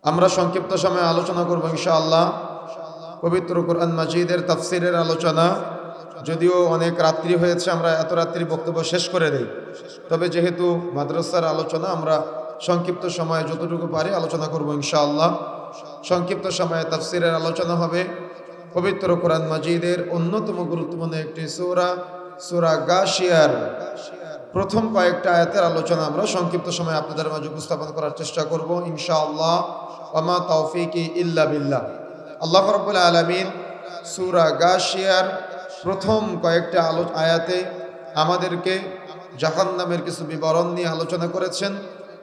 আমরা সংক্ষিপ্ত সময়ে আলোচনা করব ইনশাআল্লাহ পবিত্র কোরআন মাজিদের তাফসিরের আলোচনা। যদিও অনেক রাত্রি হয়েছে, আমরা এত রাত্রি বক্তব্য শেষ করে দেই, তবে যেহেতু মাদ্রাসার আলোচনা আমরা সংক্ষিপ্ত সময়ে যতটুকু পারি আলোচনা করব ইনশাআল্লাহ। সংক্ষিপ্ত সময়ে তাফসিরের আলোচনা হবে পবিত্র কোরআন মাজিদের অন্যতম গুরুত্বপূর্ণ একটি সূরা, সূরা গাশিয়ার প্রথম কয়েকটা আয়াতের আলোচনা আমরা সংক্ষিপ্ত সময়ে আপনাদের মাঝে উপস্থাপন করার চেষ্টা করব ইনশাআল্লাহ। ওয়া তাওফীকি ইল্লা বিল্লাহ। আল্লাহ রাব্বুল আলামিন সূরা গাশিয়ার প্রথম কয়েকটা আয়াতে আমাদেরকে জাহান্নামের কিছু বিবরণ নিয়ে আলোচনা করেছেন।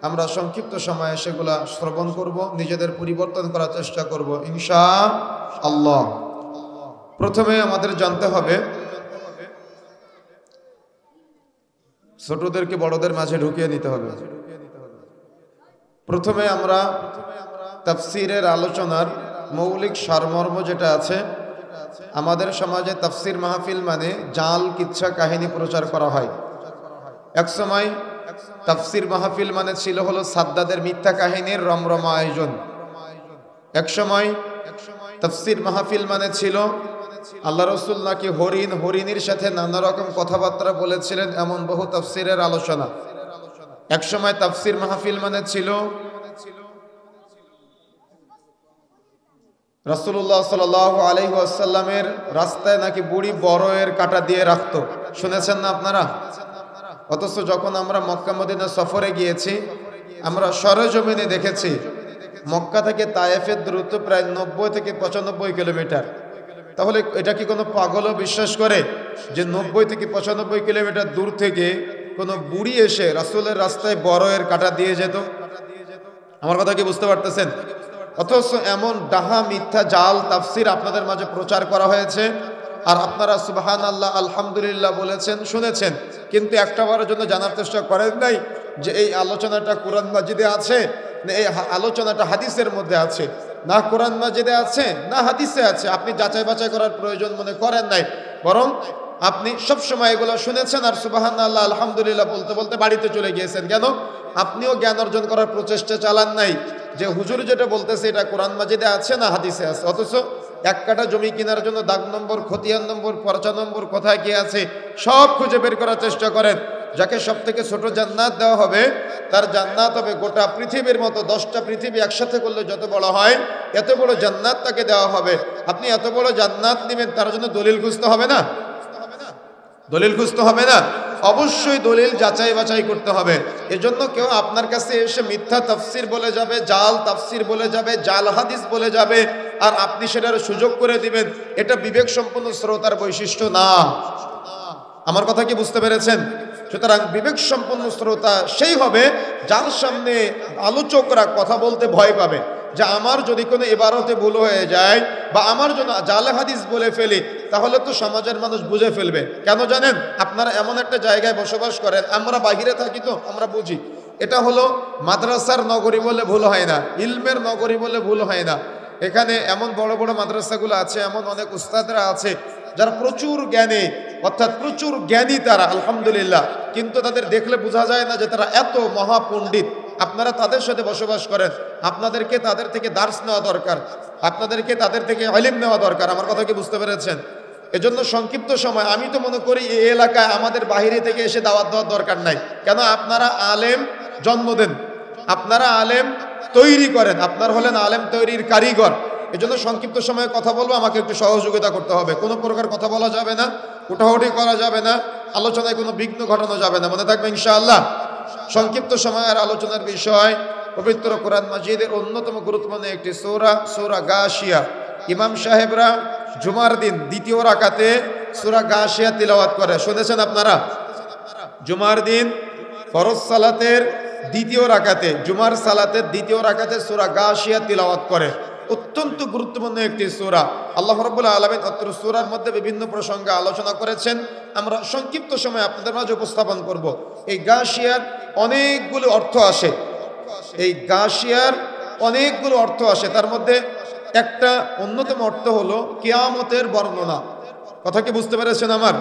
আমরা সংক্ষিপ্ত সময়ে সেগুলা শ্রবণ করব, নিজেদের পরিবর্তন করার চেষ্টা করব ইনশাআল্লাহ। প্রথমে আমাদের জানতে হবে, ছোটদেরকে বড়দের মাঝে ঢুকিয়ে নিতে হবে। প্রথমে আমরা তাফসিরের আলোচনার মৌলিক সারমর্ম যেটা আছে, আমাদের সমাজে তাফসির মাহফিল মানে জাল কিচ্ছা কাহিনী প্রচার করা হয়। এক সময় তাফসির মাহফিল মানে ছিল হলো সাদ্দাদের মিথ্যা কাহিনীর রমরমা আয়োজন। এক সময় তাফসির মাহফিল মানে ছিল আল্লাহ রসুল নাকি হরিণীর সাথে নানা রকম কথাবার্তা বলেছিলেন, এমন বহু তাফসিরের আলোচনা। এক সময় তাফসির মাহফিল মানে ছিল রাসূলুল্লাহ সাল্লাল্লাহু আলাইহি ওয়াসাল্লামের রাস্তায় নাকি বুড়ি বড়য়ের কাঁটা দিয়ে রাখতো, শুনেছেন না আপনারা? অথচ যখন আমরা মক্কা মদিনা সফরে গিয়েছি, আমরা সরেজমিনে দেখেছি মক্কা থেকে তায়েফের দূরত্ব প্রায় 90 থেকে 95 কিলোমিটার। তাহলে এটা কি কোনো পাগলও বিশ্বাস করে যে 90 থেকে 95 কিলোমিটার দূর থেকে কোনো বুড়ি এসে রাসূলের রাস্তায় বড়য়ের কাঁটা দিয়ে যেত? আমার কথা কি বুঝতে পারতেছেন? অথচ এমন ডাহা মিথ্যা জাল তাফসির আপনাদের মাঝে প্রচার করা হয়েছে, আর আপনারা সুবহানাল্লাহ আলহামদুলিল্লাহ বলেছেন, শুনেছেন, কিন্তু একটাবারের জন্য জানার চেষ্টা করেন নাই যে এই আলোচনাটা কোরআন মাজিদে আছে না এই আলোচনাটা হাদিসের মধ্যে আছে, না কোরআন মাজিদে আছে না হাদিসে আছে। আপনি যাচাই বাছাই করার প্রয়োজন মনে করেন নাই, বরং আপনি সবসময় এগুলো শুনেছেন আর সুবহানাল্লাহ আলহামদুলিল্লাহ বলতে বলতে বাড়িতে চলে গিয়েছেন। কেন? আপনিও জ্ঞান অর্জন করার প্রচেষ্টা চালান নাই যে হুজুর যেটা বলতেছে এটা কোরআন মাজিদে আছে না হাদিসে আছে। অথচ এক কাঠা জমি কেনার জন্য দাগ নম্বর, খতিয়ান নম্বর, পর্চা নম্বর কোথায় কি আছে সব খুঁজে বের করার চেষ্টা করেন। যাকে সব থেকে ছোট জান্নাত দেওয়া হবে, তার জান্নাত হবে গোটা পৃথিবীর মতো। 10টা পৃথিবী একসাথে করলে যত বড় হয়, এত বড় জান্নাত তাকে দেওয়া হবে। আপনি এত বড় জান্নাত নেবেন, তার জন্য দলিল খুঁজতে হবে না? দলিল খুঁজতে হবে না? অবশ্যই দলিল যাচাই বাছাই করতে হবে। এজন্য কেউ আপনার কাছে এসে মিথ্যা তাফসির বলে যাবে, জাল তাফসির বলে যাবে, জাল হাদিস বলে যাবে, আর আপনি সেটার সুযোগ করে দিবেন, এটা বিবেক সম্পন্ন শ্রোতার বৈশিষ্ট্য না। আমার কথা কি বুঝতে পেরেছেন? সুতরাং বিবেক সম্পন্ন শ্রোতা সেই হবে যার সামনে আলোচকরা কথা বলতে ভয় পাবে যে আমার যদি কোনো ইবারতে ভুল হয়ে যায় বা আমার জন্য জালে হাদিস বলে ফেলি, তাহলে তো সমাজের মানুষ বুঝে ফেলবে। কেন জানেন? আপনারা এমন একটা জায়গায় বসবাস করেন, আমরা বাহিরে থাকি তো আমরা বুঝি। এটা হলো মাদ্রাসার নগরী বলে ভুল হয় না, ইলমের নগরী বলে ভুল হয় না। এখানে এমন বড় বড় মাদ্রাসাগুলো আছে, এমন অনেক উস্তাদরা আছে যারা প্রচুর জ্ঞানী, অর্থাৎ প্রচুর জ্ঞানী তারা, আলহামদুলিল্লাহ, কিন্তু তাদের দেখলে বোঝা যায় না যে তারা এত মহাপণ্ডিত। আপনারা তাদের সাথে বসবাস করেন, আপনাদেরকে তাদের থেকে দার্স নেওয়া দরকার, আপনাদেরকে তাদের থেকে ইলম নেওয়া দরকার। আমার কথা কি বুঝতে পেরেছেন? এজন্য সংক্ষিপ্ত সময় আমি তো মনে করি এই এলাকায় আমাদের বাহিরে থেকে এসে দাওয়াত দেওয়ার দরকার নাই। কেন? আপনারা আলেম জন্ম দেন, আপনারা আলেম তৈরি করেন, আপনারা হলেন আলেম তৈরির কারিগর। এজন্য সংক্ষিপ্ত সময়ে কথা বলবো, আমাকে একটু সহযোগিতা করতে হবে। কোনো প্রকার কথা বলা যাবে না, উঠাউঠি করা যাবে না, আলোচনায় কোনো বিঘ্ন ঘটানো যাবে না, মনে থাকবে ইনশাআল্লাহ। সংক্ষিপ্ত সময়ের আলোচনার বিষয় পবিত্র কোরআন মাজিদের অন্যতম গুরুত্বপূর্ণ একটি সূরা, সূরা গাশিয়া। ইমাম সাহেবরা জুমার দিন দ্বিতীয় রাকাতে সূরা গাশিয়া তিলাওয়াত করে, শুনেছেন আপনারা? জুমার দিন ফরজ সালাতের দ্বিতীয় রাকাতে, জুমার সালাতের দ্বিতীয় রাকাতে সূরা গাশিয়া তিলাওয়াত করে। অত্যন্ত গুরুত্বপূর্ণ একটি সূরা। আল্লাহ রাব্বুল আলামিন অত্র সূরার মধ্যে বিভিন্ন প্রসঙ্গে আলোচনা করেছেন, আমরা সংক্ষিপ্ত সময় আপনাদের মাঝে উপস্থাপন করব। এই গাশিয়ার অনেকগুলো অর্থ আসে, এই গাশিয়ার অনেকগুলো অর্থ আসে। তার মধ্যে একটা অন্যতম অর্থ হলো কিয়ামতের বর্ণনা। কথা কি বুঝতে পেরেছেন আমার?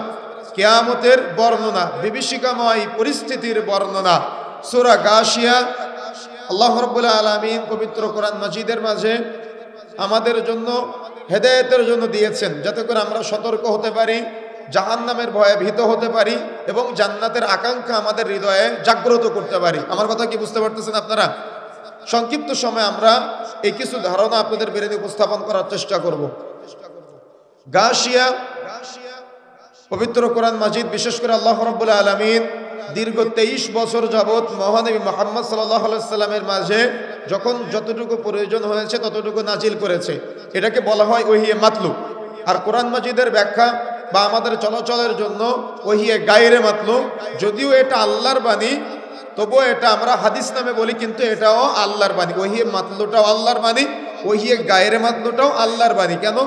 কিয়ামতের বর্ণনা, বিভীষিকাময় পরিস্থিতির বর্ণনা। সূরা গাশিয়া আল্লাহ রাব্বুল আলামিন পবিত্র কোরআন মাজিদের মাঝে আমাদের জন্য হেদায়েতের জন্য দিয়েছেন, যাতে করে আমরা সতর্ক হতে পারি, জাহান্নামের ভয়ে ভীত হতে পারি এবং জান্নাতের আকাঙ্ক্ষা আমাদের হৃদয়ে জাগ্রত করতে পারি। আমার কথা কি বুঝতে পারতেছেন আপনারা? সংক্ষিপ্ত সময়ে আমরা এই কিছু ধারণা আপনাদের বিরুদ্ধে উপস্থাপন করার চেষ্টা করব। গাশিয়া, পবিত্র কোরআন মাজিদ, বিশেষ করে আল্লাহ রাব্বুল আলামিন দীর্ঘ 23 বছর যাবৎ মহানবী মুহাম্মদ সাল্লাল্লাহু আলাইহি সাল্লামের মাঝে যখন যতটুকু প্রয়োজন হয়েছে ততটুকু নাজিল করেছে। এটাকে বলা হয় ওহিয়ে মাতলু। আর কোরআন মাজিদের ব্যাখ্যা বা আমাদের চলাচলের জন্য ওহিয়ে গায়রে মাতলু। যদিও এটা আল্লাহর বাণী, তবুও এটা আমরা হাদিস নামে বলি, কিন্তু এটাও আল্লাহর বাণী। ওহিয়ে মাতলুটাও আল্লাহর বাণী, ওহিয়ে গায়রে মাতলুটাও আল্লাহর বাণী। কেন?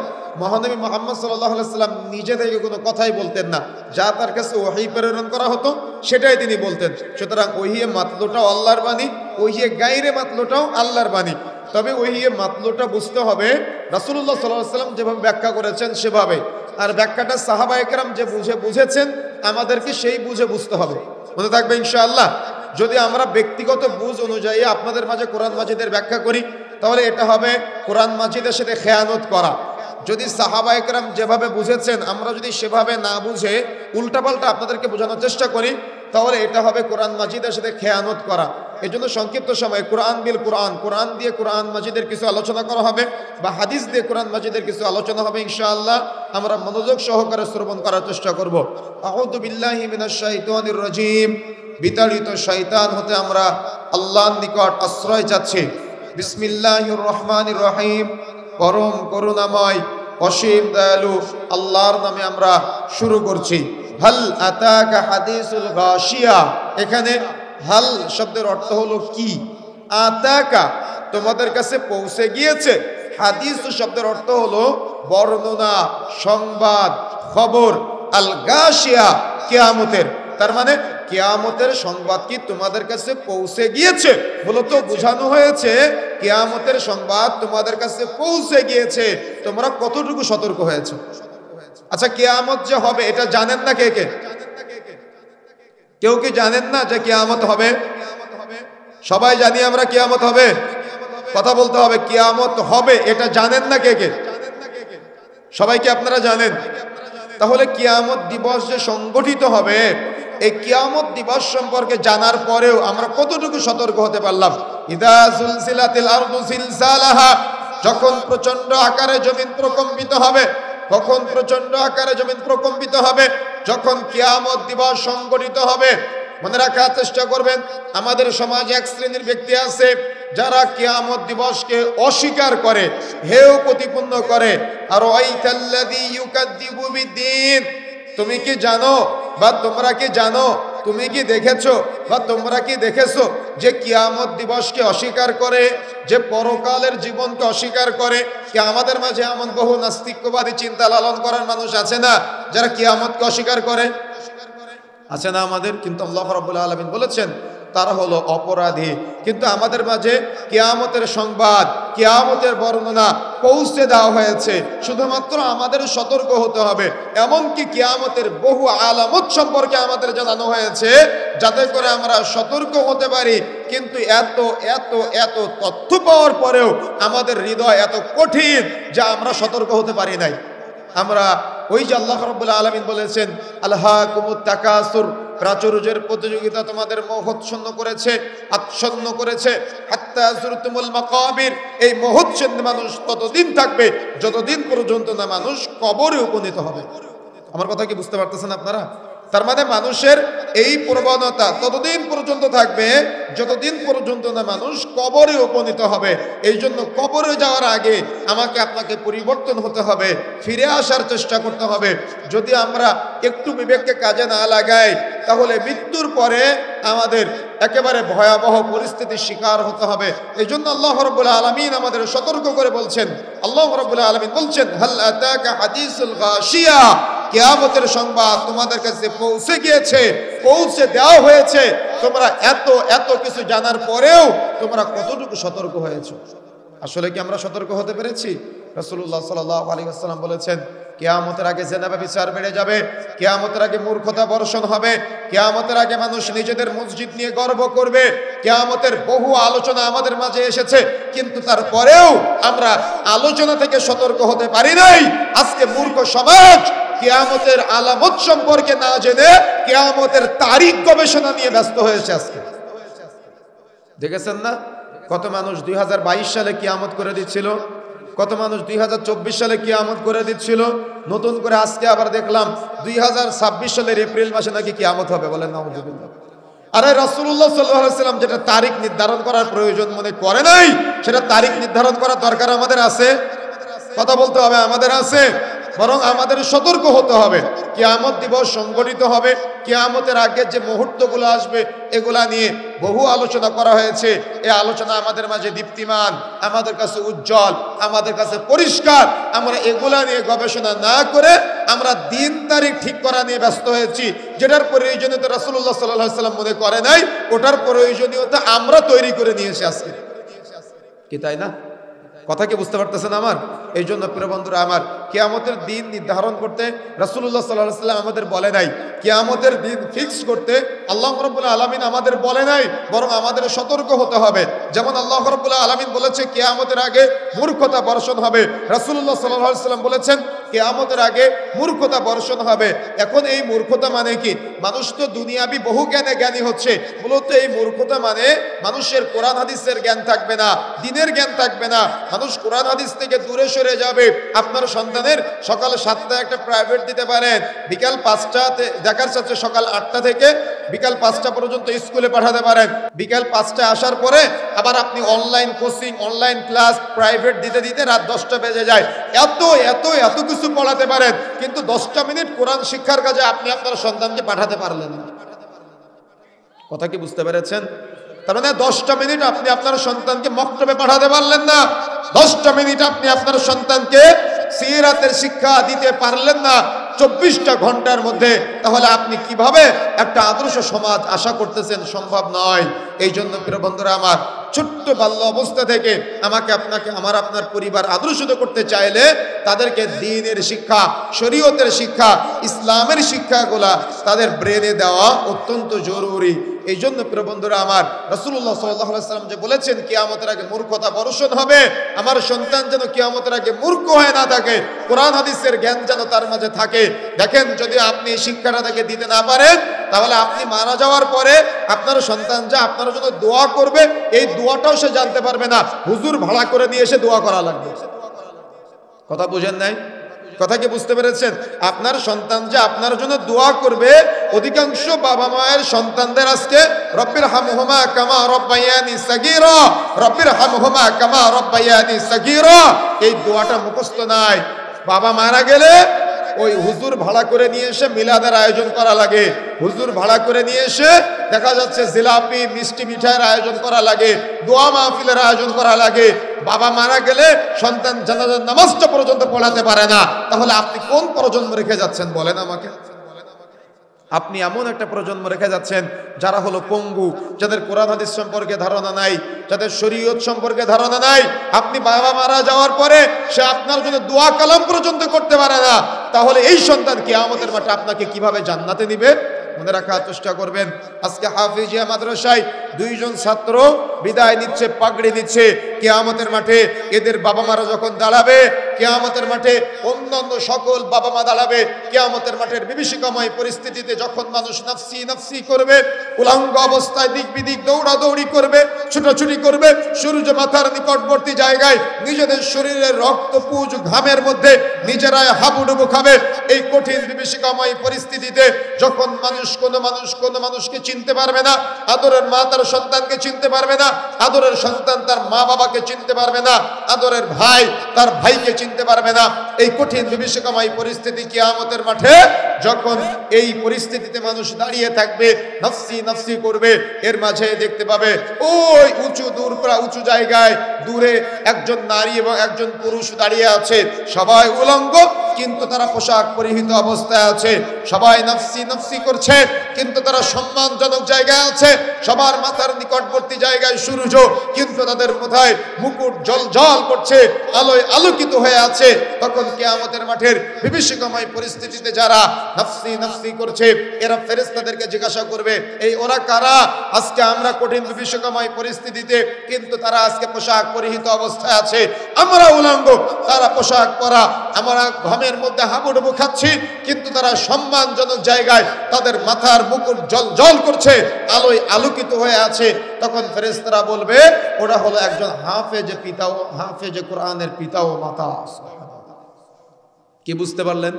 মহানবী মুহাম্মদ সাল্লাল্লাহু আলাইহি সাল্লাম নিজে থেকে কোনো কথাই বলতেন না, যা তার কাছে ওহী প্রেরণ করা হতো সেটাই তিনি বলতেন। সুতরাং ওহিয়ে মাতলুটাও আল্লাহর বাণী, ওহিয়ে গায়রে মাতলুটাও আল্লাহর বাণী। তবে ওহিয়ে মাতলুটা বুঝতে হবে রাসূলুল্লাহ সাল্লাল্লাহু আলাইহি সাল্লাম যেভাবে ব্যাখ্যা করেছেন সেভাবে, আর ব্যাখ্যাটা সাহাবায়ে কেরাম যে বুঝেছেন আমাদেরকে সেই বুঝে বুঝতে হবে। মনে থাকবে ইনশাআল্লাহ। যদি আমরা ব্যক্তিগত বুঝ অনুযায়ী আপনাদের মাঝে কোরআন মাজিদের ব্যাখ্যা করি, তাহলে এটা হবে কোরআন মাজিদের সাথে খেয়ানত করা। যদি সাহাবায়ে কেরাম যেভাবে বুঝেছেন আমরা যদি সেভাবে না বুঝে উল্টাপাল্টা আপনাদেরকে বোঝানোর চেষ্টা করি, তাহলে এটা হবে কোরআন মাজিদের সাথে খেয়ানত করা। এই জন্য সংক্ষিপ্ত সময় কোরআন বিল কোরআন, কোরআন দিয়ে কোরআন মাজিদের কিছু আলোচনা করা হবে বা হাদিস দিয়ে কোরআন মাজিদের কিছু আলোচনা হবে ইনশাআল্লাহ। আমরা মনোযোগ সহকারে শ্রবণ করার চেষ্টা করব। আউযু বিল্লাহি মিনাশ শাইতানির রাজিম। বিতাড়িত শয়তান হতে আমরা আল্লাহর নিকট আশ্রয় চাচ্ছি। বিসমিল্লাহির রহমানির রহিম। পরম করুণাময় অসীম দয়ালু আল্লাহর নামে আমরা শুরু করছি। হাল আতাকা হাদিসুল গাশিয়া। এখানে হাল শব্দের অর্থ হলো কি, আতাকা তোমাদের কাছে পৌঁছে গিয়েছে। হাদিস শব্দের অর্থ হলো বর্ণনা, সংবাদ, খবর। আল গাশিয়া কিয়ামতের, তার মানে কিয়ামতের সংবাদ কি তোমাদের কাছে পৌঁছে গিয়েছে? মূলত বোঝানো হয়েছে কিয়ামতের সংবাদ তোমাদের কাছে পৌঁছে গিয়েছে, তোমরা কতটুকু সতর্ক হয়েছে? আচ্ছা, কিয়ামত যে হবে এটা জানেন না কে কে? কেউ কি জানেন না যে কিয়ামত হবে? সবাই জানি আমরা কিয়ামত হবে। কথা বলতে হবে, কিয়ামত হবে এটা জানেন না কে কে? সবাই কি আপনারা জানেন? তাহলে কিয়ামত দিবস যে সংগঠিত হবে, এই কিয়ামত দিবস সম্পর্কে জানার পরেও আমরা কতটুকু সতর্ক হতে পারলাম? ইদা জুলজিলাতিল আরদু জিলজালাহা, যখন প্রচন্ড আকারে জমিন প্রকম্পিত হবে। কখন প্রচন্ড আকারে জমিন প্রকম্পিত হবে? যখন কিয়ামত দিবস সংগঠিত হবে। মনে রাখার চেষ্টা করবেন, আমাদের সমাজে এক শ্রেণীর ব্যক্তি আছে যারা কিয়ামত দিবসকে অস্বীকার করে, হেয় প্রতিপন্ন করে। আর ওয়াইতাল্লাযী ইউকাযযিবু বিদ্দীন, তুমি কি জানো বা তোমরা কি জানো, তুমি কি দেখেছো বা তোমরা কি দেখেছো যে কিয়ামত দিবসকে অস্বীকার করে, যে পরকালের জীবনকে অস্বীকার করে? কি আমাদের মাঝে এমন বহু নাস্তিকবাদী চিন্তা লালন করার মানুষ আছে না যারা কিয়ামতকে অস্বীকার করে? আছে না আমাদের? কিন্তু আল্লাহ রাব্বুল আলামিন বলেছেন তারা হলো অপরাধী। কিন্তু আমাদের মাঝে কিয়ামতের সংবাদ, কিয়ামতের বর্ণনা পৌঁছে দেওয়া হয়েছে। শুধুমাত্র আমাদের সতর্ক হতে হবে। এমনকি কিয়ামতের বহু আলামত সম্পর্কে আমাদের জানানো হয়েছে যাতে করে আমরা সতর্ক হতে পারি। কিন্তু এত এত এত তথ্য পাওয়ার পরেও আমাদের হৃদয় এত কঠিন যে আমরা সতর্ক হতে পারি নাই। আমরা ওই যে আল্লাহ রাব্বুল আলামিন বলেছেন আলহাকুমুত তাকাসুর, প্রাচুর্যের প্রতিযোগিতা তোমাদের মোহচ্ছন্ন করেছে, আচ্ছন্ন করেছে। হাত্তা যুরতুমুল মাকাবির, এই মোহচ্ছন্ন মানুষ ততদিন থাকবে যতদিন পর্যন্ত না মানুষ কবরে উপনীত হবে। আমার কথা কি বুঝতে পারতেছেন আপনারা? তার মানে মানুষের এই প্রবণতা ততদিন পর্যন্ত থাকবে যতদিন পর্যন্ত না মানুষ কবরে উপনীত হবে। এই জন্য কবরে যাওয়ার আগে আমাকে আপনাকে পরিবর্তন হতে হবে, ফিরে আসার চেষ্টা করতে হবে। যদি আমরা একটু বিবেককে কাজে না লাগাই তাহলে মৃত্যুর পরে আমাদের একেবারে ভয়াবহ পরিস্থিতির শিকার হতে হবে। এই জন্য আল্লাহ রাব্বুল আলামিন আমাদের সতর্ক করে বলছেন। আল্লাহ রাব্বুল আলামিন বলছেন হাল আতাকা হাদিসুল গাশিয়া, কিয়ামতের সংবাদ তোমাদের কাছে পৌঁছে গিয়েছে, পৌঁছে দেওয়া হয়েছে। তোমরা এত এত কিছু জানার পরেও তোমরা কতটুকু সতর্ক হয়েছো? আসলে কি আমরা সতর্ক হতে পেরেছি? রাসূলুল্লাহ সাল্লাল্লাহু আলাইহি ওয়াসাল্লাম বলেছেন কিয়ামতের আগে জিনা ব্যভিচার বেড়ে যাবে, কিয়ামতের আগে মূর্খতা বর্ষণ হবে, কিয়ামতের আগে মানুষ নিজেদের মসজিদ নিয়ে গর্ব করবে। কিয়ামতের বহু আলোচনা আমাদের মাঝে এসেছে, কিন্তু তারপরেও আমরা আলোচনা থেকে সতর্ক হতে পারি নাই। আজকে মূর্খ সমাজ কিয়ামতের আলামত সম্পর্কে না জেনে কিয়ামতের তারিখ গবেষণা নিয়ে ব্যস্ত হয়েছে। আজকে দেখেছেন না, কত মানুষ 2022 সালে কিয়ামত করে দিচ্ছিল, কত মানুষ 2024 সালে কিয়ামত করে দিচ্ছিল। নতুন করে আজকে আবার দেখলাম 2026 সালের এপ্রিল মাসে নাকি কিয়ামত হবে। বলেন নাউজুবিল্লাহ। আরে রাসূলুল্লাহ সাল্লাল্লাহু আলাইহি ওয়াসাল্লাম যেটা তারিখ নির্ধারণ করার প্রয়োজন মনে করে নাই, সেটা তারিখ নির্ধারণ করার দরকার আমাদের আছে। কথা বলতে হবে, আমাদের আছে। বরং আমাদের সতর্ক হতে হবে। কিয়ামত দিবস সংগঠিত হবে, কিয়ামতের আগে যে মুহূর্তগুলো আসবে এগুলা নিয়ে বহু আলোচনা করা হয়েছে। এই আলোচনা আমাদের মাঝে দীপ্তিমান, আমাদের কাছে উজ্জ্বল, আমাদের কাছে পরিষ্কার। আমরা এগুলা নিয়ে গবেষণা না করে আমরা দিন তারিখ ঠিক করা নিয়ে ব্যস্ত হয়েছি। যেটার প্রয়োজনীয়তা রাসূলুল্লাহ সাল্লাল্লাহু আলাইহি ওয়াসাল্লাম মনে করে নাই, ওটার প্রয়োজনীয়তা আমরা তৈরি করে নিয়েছি আজকে, কি তাই না? কথা কি বুঝতে পারতেছেন আমার? এই জন্য প্রিয় বন্ধুরা আমার, কিয়ামতের দিন নির্ধারণ করতে রাসূলুল্লাহ সাল্লাল্লাহু আলাইহি ওয়াসাল্লাম আমাদের বলে নাই, কিয়ামতের দিন ফিক্স করতে আল্লাহ রাব্বুল আলামিন আমাদের বলে নাই, বরং আমাদের সতর্ক হতে হবে। যেমন আল্লাহ রাব্বুল আলামিন বলেছে কিয়ামতের আগে মূর্খতা বর্ষণ হবে, রাসূলুল্লাহ সাল্লাল্লাহু আলাইহি ওয়াসাল্লাম বলেছেন কিয়ামতের আগে মূর্খতা বর্ষণ হবে। এখন এই মূর্খতা মানে কি? মানুষ তো দুনিয়াবি বহু জ্ঞানী হচ্ছে, মূলত এই মূর্খতা মানে মানুষের কোরআন হাদিসের জ্ঞান থাকবে না, দ্বীনের জ্ঞান থাকবে না, মানুষ কোরআন হাদিস থেকে দূরে সরে যাবে। আপনার সন্তানের সকাল 7টায় একটা প্রাইভেট দিতে পারেন, বিকাল 5টাতে দেখার সাথে সকাল 8টা থেকে বিকাল 5টা পর্যন্ত স্কুলে পাঠাতে পারেন। বিকাল 5টায় আসার পরে আবার আপনি online coaching, online class private দিতে দিতে রাত 10টা বেজে যায়। এত এত এত কিছু পড়াতে পারেন, কিন্তু 10টা মিনিট কোরআন শিক্ষার কাজে আপনি আপনার সন্তানকে পাঠাতে পারলেন না। কথা কি বুঝতে পেরেছেন? তার মানে 10টা মিনিট আপনি আপনার সন্তানকে মক্তবে পাঠাতে পারলেন না, 10টা মিনিট আপনি আপনার সন্তানকে সিরাতের শিক্ষা দিতে পারলেন না 24টা ঘন্টার মধ্যে। তাহলে আপনি কিভাবে একটা আদর্শ সমাজ আশা করতেছেন? সম্ভব নয়। এই জন্য প্রিয় বন্ধুরা আমার, ছোট্ট বাল্য অবস্থা থেকে আমাকে আপনাকে আমার আপনার পরিবার আদর্শিত করতে চাইলে তাদেরকে দ্বীনের শিক্ষা, শরীয়তের শিক্ষা, ইসলামের শিক্ষাগুলা তাদের ব্রেনে দেওয়া অত্যন্ত জরুরি। এই জন্য প্রিয় বন্ধুরা আমার, রাসূলুল্লাহ সাল্লাল্লাহু আলাইহি ওয়াসাল্লাম যে বলেছেন কিয়ামতের আগে মূর্খতা বর্ষণ হবে, আমার সন্তান যেন কিয়ামতের আগে মূর্খ হয়ে না থাকে, কোরআন হাদিসের জ্ঞান যেন তার মাঝে থাকে। দেখেন, যদি আপনি শিক্ষাটা তাকে দিতে না পারেন, তাহলে আপনি মারা যাওয়ার পরে আপনার সন্তান যা আপনার জন্য দোয়া করবে, এই দোয়াটাও সে জানতে পারবে না। হুজুর ভাড়া করে নিয়ে এসে দোয়া করা লাগবে। কথা বুঝেন নাই? কথা কি বুঝতে পেরেছেন? আপনার সন্তান যে আপনার জন্য দোয়া করবে, অধিকাংশ বাবা মায়ের সন্তানদের আজকে রব্বির হামহুমা কামা রব্বায়ানি সাগীরা, রব্বির হামহুমা কামা রব্বায়ানি সাগীরা, এই দোয়াটা মুখস্থ নাই। বাবা মারা গেলে ওই হুজুর ভাড়া করে নিয়ে এসে মিলাদের আয়োজন করা লাগে, হুজুর ভাড়া করে নিয়ে এসে দেখা যাচ্ছে জিলাপি, মিষ্টি মিঠাইয়ের আয়োজন করা লাগে, দোয়া মাহফিলের আয়োজন করা লাগে। বাবা মারা গেলে সন্তান জানাজার নামাজটা পর্যন্ত পড়াতে পারে না। তাহলে আপনি কোন প্রজন্ম রেখে যাচ্ছেন বলেন আমাকে? আপনি এমন একটা প্রজন্ম রেখে যাচ্ছেন যারা হলো পঙ্গু, যাদের কোরআন হাদিস সম্পর্কে ধারণা নাই, যাদের শরীয়ত সম্পর্কে ধারণা নাই। আপনি বাবা মারা যাওয়ার পরে সে আপনার জন্য দোয়া কালাম পর্যন্ত করতে পারে না, তাহলে এই সন্তান কিয়ামতের মাঠে আপনাকে কিভাবে জান্নাতে নিবে? মনে রাখার চেষ্টা করবেন। আজকে হাফিজিয়া মাদ্রাসায় 2 জন ছাত্র বিদায় নিচ্ছে, পাগড়ি নিচ্ছে। কিয়ামতের মাঠে এদের বাবা মারা যখন দাঁড়াবে, কিয়ামতের মাঠে অন্যান্য সকল বাবা মা দাঁড়াবে। কিয়ামতের মাঠের বিভীষিকাময় পরিস্থিতিতে যখন মানুষ নাফসি নাফসি করবে, উলঙ্গ অবস্থায় দিক বিদিক দৌড়াদৌড়ি করবে, ছুটাছুটি করবে, সূর্য মাথার নিকটবর্তী জায়গায় নিজেদের শরীরের রক্ত পুজ ঘামের মধ্যে নিজেরাই হাবুডুবু খাবে। এই কঠিন বিভীষিকাময় পরিস্থিতিতে যখন কোনো মানুষকে চিনতে পারবে না, আদরের মা তার সন্তানকে চিনতে পারবে না, আদরের সন্তান তার মা বাবাকে চিনতে পারবে না, আদরের ভাই তার ভাইকে চিনতে পারবে না। এই কঠিন বিভীষিকাময় পরিস্থিতি কিয়ামতের মাঠে যখন এই পরিস্থিতিতে মানুষ দাঁড়িয়ে থাকবে, নফসি নফসি করবে, এর মাঝে দেখতে পাবে ওই উঁচু জায়গায় দূরে একজন নারী এবং একজন পুরুষ দাঁড়িয়ে আছে, সবাই উলঙ্গ, কিন্তু তারা পোশাক পরিহিত অবস্থায় আছে। সবাই নফসি নফসি করছে, কিন্তু তারা সম্মানজনক জায়গায় আছে। সবার মাথার নিকটবর্তী জায়গায় সূর্য, কিন্তু তাদের মাথায় মুকুট জ্বলজ্বল করছে, আলোয় আলোকিত হয়ে আছে। তখন কিয়ামতের মাঠের বিভীষিকাময় পরিস্থিতিতে যারা নফসি নফসি করছে, এরা ফেরেশতাদেরকে জিজ্ঞাসা করবে, এই ওরা কারা? আজকে আমরা কঠিন বিভীষিকাময় পরিস্থিতিতে, কিন্তু তারা আজকে পোশাক পরিহিত অবস্থায় আছে, আমরা উলঙ্গ, তারা পোশাক পরা। আমরা ঘামের মধ্যে হাবুডুবু খাচ্ছি, কিন্তু তারা সম্মানজনক জায়গায়, তাদের মাথার মুকুট জ্বলজ্বল করছে, আলোয় আলোকিত হয়ে আছে। তখন ফেরেশতারা বলবে, ওরা হলো একজন হাফেজে পিতা ও হাফেজে কোরআনের পিতা ও মাতা। কি বুঝতে পারলেন?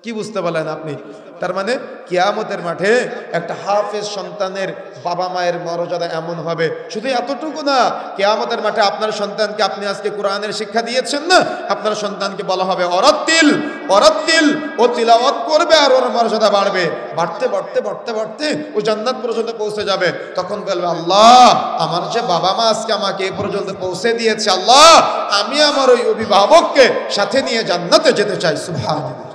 কি বুঝতে পারলেন আপনি? তার মানে কিয়ামতের মাঠে একটা হাফেজ সন্তানের বাবা মায়ের মর্যাদা এমন হবে। শুধু এতটুকু না, কিয়ামতের মাঠে আপনার সন্তানকে, আপনি আজকে কোরআনের শিক্ষা দিয়েছেন না, আপনার সন্তানকে বলা হবে অরাত্তিল অরাত্তিল, ও তিলাওয়াত করবে আর ওর মর্যাদা বাড়বে, বাড়তে বাড়তে বাড়তে বাড়তে ও জান্নাত পর্যন্ত পৌঁছে যাবে। তখন বলবে, আল্লাহ, আমার যে বাবা মা আজকে আমাকে এ পর্যন্ত পৌঁছে দিয়েছে, আল্লাহ, আমি আমার ওই অভিভাবককে সাথে নিয়ে জান্নাতে যেতে চাই। সুবহানাল্লাহ।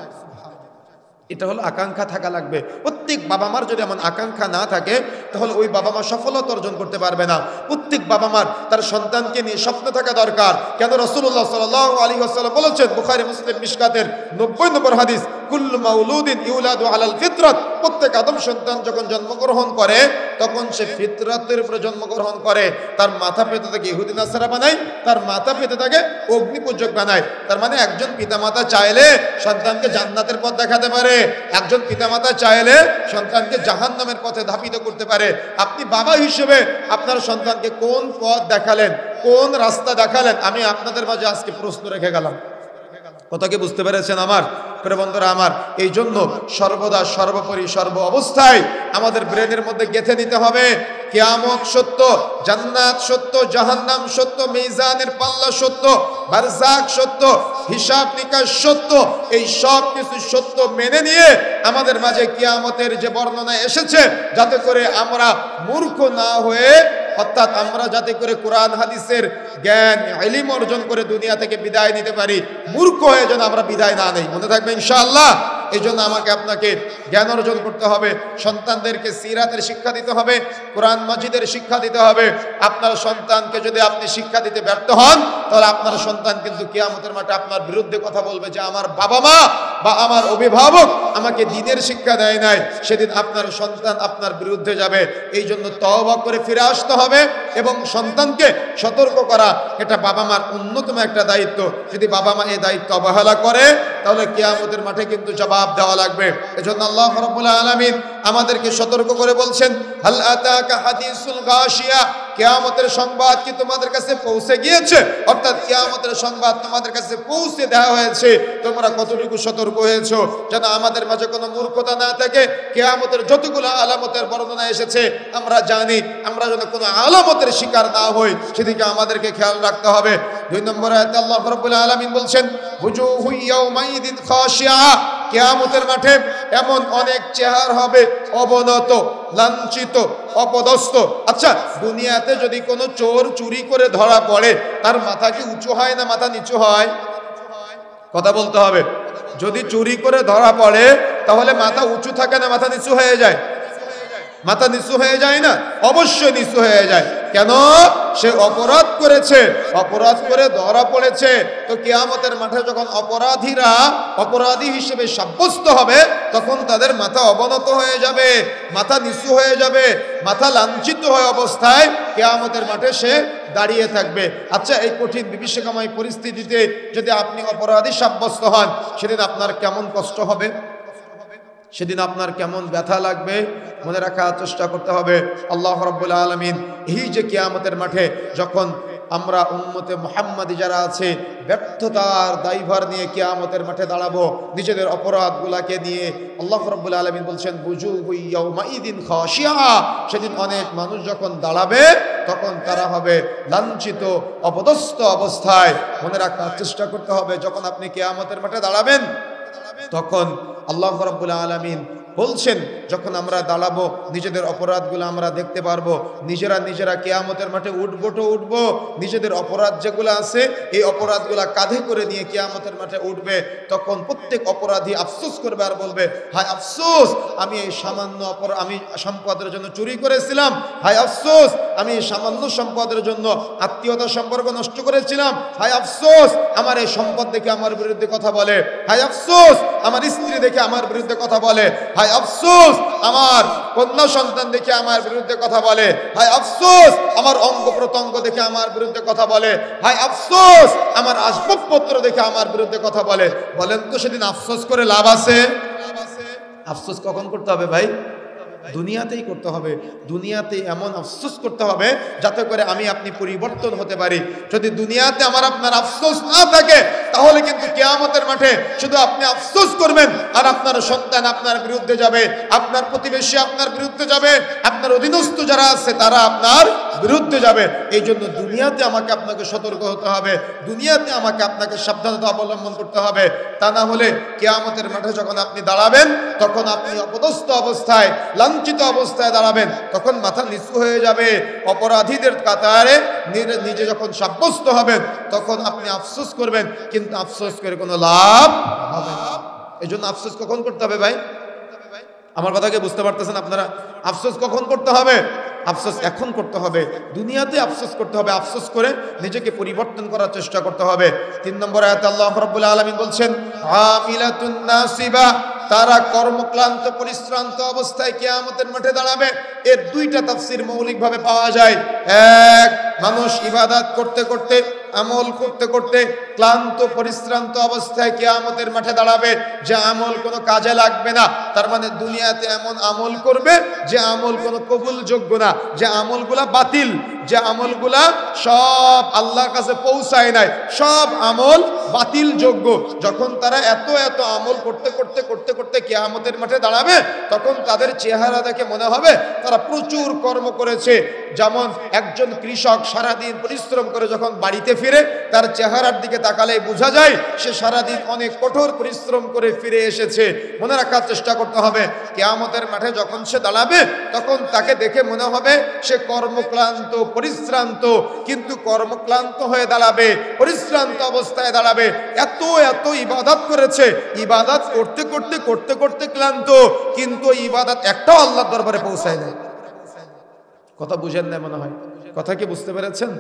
এটা হলো আকাঙ্ক্ষা থাকা লাগবে। প্রত্যেক বাবা মার যদি এমন আকাঙ্ক্ষা না থাকে, তাহলে ওই বাবা মা সফলতা অর্জন করতে পারবে না। প্রত্যেক বাবা মার তার সন্তানকে নিয়ে স্বপ্ন থাকা দরকার। কেন রাসূলুল্লাহ সাল্লাল্লাহু আলাইহি ওয়াসাল্লাম বলেছেন, বুখারী মুসলিম মিশকাতের 90 নম্বর হাদিস, কুল্লু মাউলুদিন ইউলাদু আলাল ফিতরাত, প্রত্যেক আদম সন্তান যখন জন্মগ্রহণ করে, তখন সে ফিতরাতের উপরে জন্মগ্রহণ করে। তার মাথা পেতে তাকে ইহুদি নাসারা বানায়, তার মাথা পেতে তাকে অগ্নিপূজক বানায়। তার মানে একজন পিতামাতা চাইলে সন্তানকে জান্নাতের পথ দেখাতে পারে, একজন পিতামাতা চাইলে সন্তানকে জাহান্নামের পথে ধাবিত করতে পারে। আপনি বাবা হিসেবে আপনার সন্তানকে কোন পথ দেখালেন, কোন রাস্তা দেখালেন? আমি আপনাদের মাঝে আজকে প্রশ্ন রেখে গেলাম। কথা কি বুঝতে পেরেছেন আমার প্রিয় বন্ধুরা? আমার এই জন্য সর্বদা সর্বোপরি সর্ব অবস্থায় আমাদের ব্রেনের মধ্যে গেঁথে নিতে হবে, কিয়ামত সত্য, জান্নাত সত্য, জাহান্নাম সত্য, মিজানের পাল্লা সত্য, বারজাক সত্য, হিসাব নিকাশ সত্য। এই সব কিছু সত্য মেনে নিয়ে আমাদের মাঝে কিয়ামতের যে বর্ণনা এসেছে, যাতে করে আমরা মূর্খ না হয়ে, অর্থাৎ আমরা যাতে করে কোরআন হাদিসের জ্ঞান ইলম অর্জন করে দুনিয়া থেকে বিদায় নিতে পারি, মূর্খ হয়ে যেন আমরা বিদায় না নেই। মনে থাকবে ইনশাআল্লাহ। এই জন্য আমাকে আপনাকে জ্ঞান অর্জন করতে হবে, সন্তানদেরকে সিরাতের শিক্ষা দিতে হবে, কোরআন মাজিদের শিক্ষা দিতে হবে। আপনার সন্তানকে যদি আপনি শিক্ষা দিতে ব্যর্থ হন, তাহলে আপনার সন্তান কিন্তু কিয়ামতের মাঠে আপনার বিরুদ্ধে কথা বলবে যে আমার বাবা মা বা আমার অভিভাবক আমাকে দ্বীনের শিক্ষা দেয় নাই। সেদিন আপনার সন্তান আপনার বিরুদ্ধে যাবে। এই জন্য তওবা করে ফিরে আসতে হবে এবং সন্তানকে সতর্ক করা, এটা বাবা মার অন্যতম একটা দায়িত্ব। যদি বাবা মা এই দায়িত্ব অবহেলা করে, তাহলে কিয়ামতের মাঠে কিন্তু জবাব দেওয়া লাগবে। এজন্য আল্লাহ রাব্বুল আলামিন আমাদেরকে সতর্ক করে বলছেন, হাল আতাকা হাদিসুল গাশিয়া, কিয়ামতের সংবাদ কি তোমাদের কাছে পৌঁছে গিয়েছে? অর্থাৎ কিয়ামতের সংবাদ তোমাদের কাছে পৌঁছে দেওয়া হয়েছে, তোমরা কতটুকু সতর্ক হয়েছো? যেন আমাদের মাঝে কোনো মূর্খতা না থাকে। কিয়ামতের যতগুলো আলামতের বর্ণনা এসেছে আমরা জানি, আমরা যেন কোনো আলামতের শিকার না হই, সেদিকে আমাদেরকে খেয়াল রাখতে হবে। 2 নম্বর আয়াতে আল্লাহ রাব্বুল আলামিন বলছেন, বুজুহু ইয়াউমাইদিন খাশিয়া, কিয়ামতের মাঠে এমন অনেক চেহারা হবে অবনত, লাঞ্ছিত, অপদস্থ। আচ্ছা, দুনিয়াতে যদি কোনো চোর চুরি করে ধরা পড়ে, তার মাথা কি উঁচু হয় না মাথা নিচু হয়? কথা বলতে হবে। যদি চুরি করে ধরা পড়ে, তাহলে মাথা উঁচু থাকে না মাথা নিচু হয়ে যায়? মাথা নিচু হয়ে যায় না? অবশ্যই নিচু হয়ে যায়। কেন? সে অপরাধ করেছে, অপরাধ করে ধরা পড়েছে। তো কিয়ামতের মাঠে যখন অপরাধীরা অপরাধী হিসেবে সাব্যস্ত হবে, তখন তাদের মাথা অবনত হয়ে যাবে, মাথা নিচু হয়ে যাবে, মাথা লাঞ্ছিত হয়ে অবস্থায় কিয়ামতের মাঠে সে দাঁড়িয়ে থাকবে। আচ্ছা, এই কঠিন বিভীষিকাময় পরিস্থিতিতে যদি আপনি অপরাধী সাব্যস্ত হন, সেদিন আপনার কেমন কষ্ট হবে, সেদিন আপনার কেমন ব্যথা লাগবে, মনে রাখার চেষ্টা করতে হবে। আল্লাহ রাব্বুল আলামিন এই যে কিয়ামতের মাঠে যখন আমরা উম্মতে মুহাম্মাদি যারা আছে ব্যর্থতার দায়ভার নিয়ে কিয়ামতের মাঠে দাঁড়াবো, নিজেদের অপরাধগুলোকে নিয়ে, আল্লাহ রাব্বুল আলামিন বলছেন, বুজুহু ইয়াউমাইদিন খাশিয়া, সেদিন অনেক মানুষ যখন দাঁড়াবে, তখন তারা হবে লাঞ্ছিত, অপদস্থ অবস্থায়। মনে রাখার চেষ্টা করতে হবে, যখন আপনি কিয়ামতের মাঠে দাঁড়াবেন, তখন আল্লাহ রাব্বুল আলামিন বলছেন যখন আমরা দাঁড়াবো নিজেদের অপরাধগুলো আমরা দেখতে পারবো, নিজেরা কিয়ামতের মাঠে উঠবো, নিজেদের অপরাধ যেগুলো আছে এই অপরাধগুলো কাঁধে করে নিয়ে কিয়ামতের মাঠে উঠবে। তখন প্রত্যেক অপরাধী আফসোস করবে আর বলবে, হায় আফসোস, আমি এই সামান্য আমি সম্পদের জন্য চুরি করেছিলাম, হায় আফসোস, আমি এই সামান্য সম্পদের জন্য আত্মীয়তা সম্পর্ক নষ্ট করেছিলাম, হায় আফসোস, আমার এই সম্পদ দেখে আমার বিরুদ্ধে কথা বলে, হায় আফসোস, আমার স্ত্রী দেখে আমার বিরুদ্ধে কথা বলে, হায় আফসোস, আমার কন্যা সন্তান দেখে আমার বিরুদ্ধে কথা বলে, হায় আফসোস, আমার অঙ্গ প্রত্যঙ্গ দেখে আমার বিরুদ্ধে কথা বলে, হায় আফসোস, আমার আসবাবপত্র দেখে আমার বিরুদ্ধে কথা বলে। বলেন তো সেদিন আফসোস করে লাভ আছে? আফসোস কখন করতে হবে ভাই? দুনিয়াতেই করতে হবে। দুনিয়াতে এমন আফসোস করতে হবে যাতে করে আমি আপনি পরিবর্তন হতে পারি। যদি দুনিয়াতে আমার আপনার আফসোস না থাকে তাহলে কিন্তু কিয়ামতের মাঠে শুধু আপনি আফসোস করবেন আর আপনার সন্তান আপনার বিরুদ্ধে যাবে, আপনার প্রতিবেশী আপনার বিরুদ্ধে যাবে, আপনার অধীনস্থ যারা আছে তারা আপনার বিরুদ্ধে যাবে। এই জন্য দুনিয়াতে আমাকে আপনাকে সতর্ক হতে হবে, দুনিয়াতে আমাকে আপনাকে সাবধানতা অবলম্বন করতে হবে। তা না হলে কিয়ামতের মাঠে যখন আপনি দাঁড়াবেন তখন আপনি অপদস্থ অবস্থায়, লাঞ্ছিত অবস্থায় দাঁড়াবেন, তখন মাথা নিচু হয়ে যাবে। অপরাধীদের কাতারে নিজে যখন সাব্যস্ত হবেন তখন আপনি আফসোস করবেন, কিন্তু আফসোস করে কোনো লাভ হবে না। এই জন্য আফসোস কখন করতে হবে ভাই? আমার কথাকে বুঝতে পারতেছেন আপনারা? আফসোস কখন করতে হবে? আফসোস এখন করতে হবে। দুনিয়াতে আফসোস করতে হবে, আফসোস করে নিজেকে পরিবর্তন করার চেষ্টা করতে হবে। 3 নম্বর আয়াতে আল্লাহ রাব্বুল আলামিন বলছেন, আমিলাতুন নাসিবা, তারা কর্মক্লান্ত পরিশ্রান্ত অবস্থায় কিয়ামতের মাঠে দাঁড়াবে। এর 2টা তাফসীর মৌলিকভাবে পাওয়া যায়। এক, মানুষ ইবাদত করতে করতে, আমল করতে করতে ক্লান্ত পরিশ্রান্ত অবস্থায় কিয়ামতের মাঠে দাঁড়াবে, যে আমল কোনো কাজে লাগবে না। তার মানে দুনিয়াতে এমন আমল করবে যে আমল কোনো কবুলযোগ্য না, যে আমলগুলা বাতিল, যে আমলগুলা সব আল্লাহর কাছে পৌঁছায় নাই, সব আমল বাতিল যোগ্য। যখন তারা এত এত আমল করতে করতে করতে করতে কিয়ামতের মাঠে দাঁড়াবে তখন তাদের চেহারা দেখে মনে হবে তারা প্রচুর কর্ম করেছে। যেমন একজন কৃষক সারাদিন পরিশ্রম করে যখন বাড়িতে ফিরে তার চেহারার দিকে তাকালে বোঝা যায় সে সারাদিন অনেক কঠোর পরিশ্রম করে ফিরে এসেছে। মনে রাখার চেষ্টা করতে হবে, কিয়ামতের মাঠে যখন সে দাঁড়াবে তখন তাকে দেখে মনে হবে সে কর্মক্লান্ত পরিশ্রান্ত, কিন্তু কর্মক্লান্ত হয়ে দাঁড়াবে, পরিশ্রান্ত অবস্থায় দাঁড়াবে। এত এত ইবাদত করেছে, ইবাদত করতে করতে করতে করতে ক্লান্ত, কিন্তু ইবাদত একটাও আল্লাহর দরবারে পৌঁছায় না। কথা বুঝেন না মনে হয়? কথা কি বুঝতে পেরেছেন?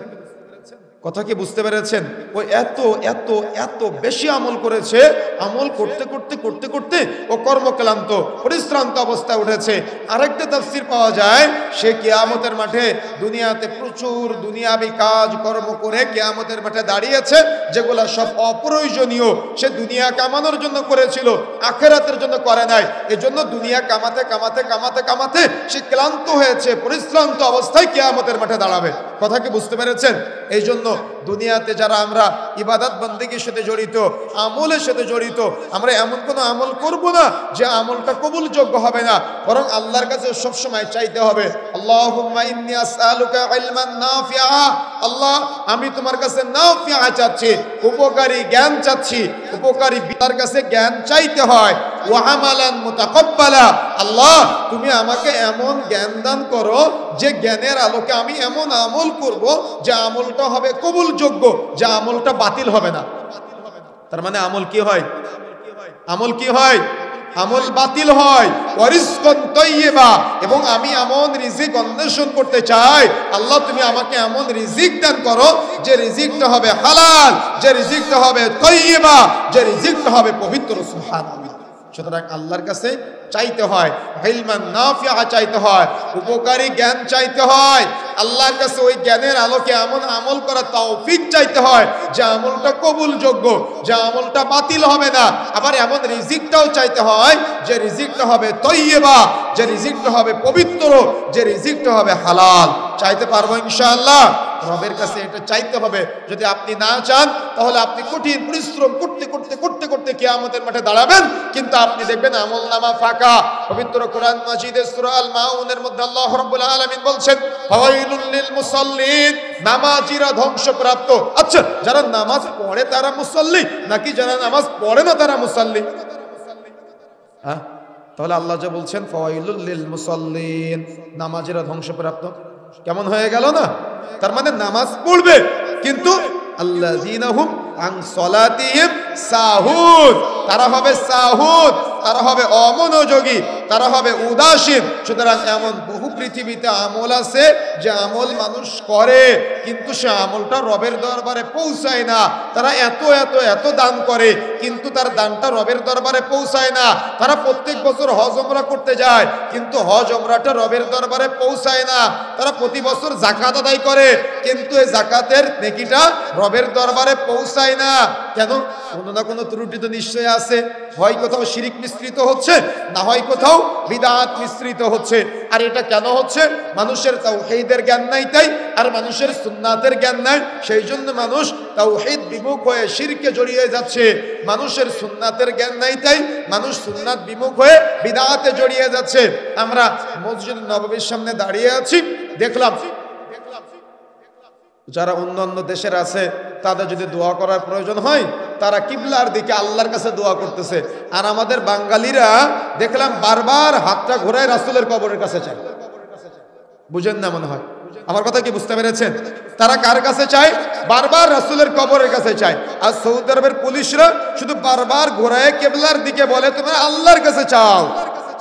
কথা কি বুঝতে পেরেছেন? ও এত এত এত বেশি আমল করেছে, আমল করতে করতে করতে করতে ও কর্মক্লান্ত পরিশ্রান্ত অবস্থায় উঠেছে। আরেকটা তাফসীর পাওয়া যায়, সে কিয়ামতের মাঠে দুনিয়াতে প্রচুর দুনিয়াবি কাজ কর্ম করে কিয়ামতের মাঠে দাঁড়িয়েছে, যেগুলো সব অপ্রয়োজনীয়। সে দুনিয়া কামানোর জন্য করেছিল, আখিরাতের জন্য করে নাই। এজন্য দুনিয়া কামাতে কামাতে কামাতে কামাতে সে ক্লান্ত হয়েছে, পরিশ্রান্ত অবস্থায় কিয়ামতের মাঠে দাঁড়াবে। কথা কি বুঝতে পেরেছেন? এই জন্য দুনিয়াতে যারা আমরা ইবাদত বন্দেগীর সাথে জড়িত, আমলের সাথে জড়িত, আমরা এমন কোনো আমল করব না যে আমলটা কবুলযোগ্য হবে না, বরং আল্লাহর কাছে সবসময় চাইতে হবে, আল্লাহুম্মা ইন্নী আসআলুকা ইলমান নাফিআ, আল্লাহ আমি তোমার কাছে নাফিআ চাচ্ছি, উপকারী জ্ঞান চাচ্ছি। উপকারী তার কাছে জ্ঞান চাইতে হয়। ওয়া আমালান মুতাকাব্বালা, আল্লাহ তুমি আমাকে এমন জ্ঞান দান করো যে জ্ঞানের আলোকে আমি এমন আমল করব যে আমলটা হবে কবুলযোগ্য, যে আমলটা বাতিল হবে না। তার মানে আমল কি হয়? আমল কি হয়? আমল বাতিল হয়। ওয়ারিজকুন তাইয়্যিবা, এবং আমি এমন রিজিক অন্বেষণ করতে চাই, আল্লাহ তুমি আমাকে এমন রিজিক দান করো যে রিজিকটা হবে হালাল, যে রিজিকটা হবে তাইয়্যিবা, যে রিজিকটা হবে পবিত্র। সুবহানাল্লাহ। সুতরাং আল্লাহর কাছে চাইতে হয়, ইলমান নাফিআ চাইতে হয়, উপকারী জ্ঞান চাইতে হয়। আল্লাহর কাছে ওই জ্ঞানের আলোকে এমন আমল করার তৌফিক চাইতে হয় যে আমলটা কবুলযোগ্য, যে আমলটা বাতিল হবে না। আবার এমন রিজিকটাও চাইতে হয় যে রিজিকটা হবে তাইয়্যিবা, যে রিজিকটা হবে পবিত্র, যে রিজিকটা হবে হালাল। চাইতে পারবো ইনশাআল্লাহ? রবের কাছে এটা চাইতে হবে। যদি আপনি না চান তাহলে আপনি কঠিন পরিশ্রম করতে করতে করতে করতে কিয়ামতের মাঠে দাঁড়াবেন, কিন্তু আপনি দেখবেন আমলনামা ফাঁকা। পবিত্র কোরআন মাজিদের সূরা আল মাউনের মধ্যে আল্লাহ রাব্বুল আলামিন বলছেন, ফাওয়াইলুল লিল মুসাল্লিন, নামাজীরা ধ্বংসপ্রাপ্ত। আচ্ছা, যারা নামাজ পড়ে তারা মুসাল্লি, নাকি যারা নামাজ পড়ে না তারা মুসাল্লি? হ্যাঁ, তাহলে আল্লাহ যে বলছেন ফাওয়াইলুল লিল মুসাল্লিন, নামাজিরা ধ্বংসপ্রাপ্ত, কেমন হয়ে গেল না? তার মানে নামাজ পড়বে কিন্তু আল্লাযীনা হুম আন সলাতিহিম সাহুন, তারা হবে সাহুন, তারা হবে অমনোযোগী, তারা হবে উদাসীন। সুতরাং এমন বহু পৃথিবীতে আমল আছে যে আমল মানুষ করে কিন্তু সে আমলটা রবের দরবারে পৌঁছায় না। তারা এত এত এত দান করে কিন্তু তার দানটা রবের দরবারে পৌঁছায় না। তারা প্রত্যেক বছর হজ ওমরা করতে যায় কিন্তু হজ ওমরাটা রবের দরবারে পৌঁছায় না। তারা প্রতি বছর যাকাত আদায় করে কিন্তু এই যাকাতের নেকিটা রবের দরবারে পৌঁছায় না। কেন? কোনো না কোনো ত্রুটি তো নিশ্চয়ই আছে। হয় কোথাও শিরিক মিশ্রিত হচ্ছে, না হয় কোথাও বিদআত মিশ্রিত হচ্ছে। আর এটা কেন হচ্ছে? মানুষের তাওহীদের জ্ঞান নাই তাই, আর মানুষের সুন্নাতের জ্ঞান নাই। সেই জন্য মানুষ তাওহীদ বিমুখ হয়ে শিরকে জড়িয়ে যাচ্ছে। মানুষের সুন্নাতের জ্ঞান নাই তাই মানুষ সুন্নাত বিমুখ হয়ে বিদআতে জড়িয়ে যাচ্ছে। আমরা মসজিদ নববীর সামনে দাঁড়িয়ে আছি, দেখলাম যারা অন্য অন্য দেশের আছে তাদের যদি দোয়া করার প্রয়োজন হয় তারা কিবলার দিকে আল্লাহর কাছে দোয়া করতেছে, আর আমাদের বাঙালিরা দেখলাম বারবার হাতটা ঘোরায় রাসূলের কবরের কাছে চায়। বুঝেন না মনে হয়? আমার কথা কি বুঝতে পেরেছেন? তারা কার কাছে চায়? বারবার রাসূলের কবরের কাছে চায়। আর সৌদি আরবের পুলিশরা শুধু বারবার ঘোরায় কিবলার দিকে বলে তোমরা আল্লাহর কাছে চাও।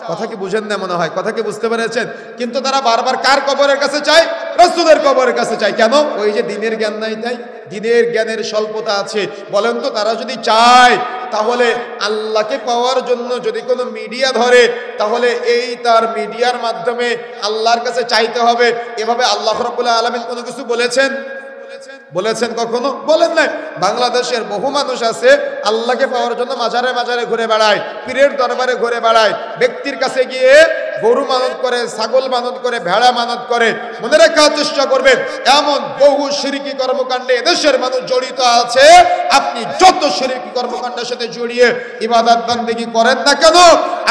কথা কি বুঝেন না মনে হয়? কথা কি বুঝতে পেরেছেন? কিন্তু তারা বারবার কার কবরের কাছে চায়? রাসূলের কবরের কাছে চায়। কেন? ওই যে দ্বীনের জ্ঞান নাই তাই, দ্বীনের জ্ঞানের স্বল্পতা আছে। বলেন তো তারা যদি চায় তাহলে আল্লাহকে পাওয়ার জন্য যদি কোনো মিডিয়া ধরে তাহলে এই তার মিডিয়ার মাধ্যমে আল্লাহর কাছে চাইতে হবে। এভাবে আল্লাহ রাব্বুল আলামিন কোনো কিছু বলেছেন? বলেছেন কখনো? বলেন না। বাংলাদেশের বহু মানুষ আছে আল্লাহকে পাওয়ার জন্য মাজারে মাজারে ঘুরে বেড়ায়, পীরের দরবারে ঘুরে বেড়ায়, ব্যক্তির কাছে গিয়ে গরু মানত করে, ছাগল মানত করে, ভেড়া মানত করে। মনে রাখার চেষ্টা করবেন এমন বহু শিরকি কর্মকাণ্ডে এদেশের মানুষ জড়িত আছে। আপনি যত শিরকি কর্মকাণ্ডের সাথে জড়িয়ে ইবাদত বান্দেগি করেন না কেন,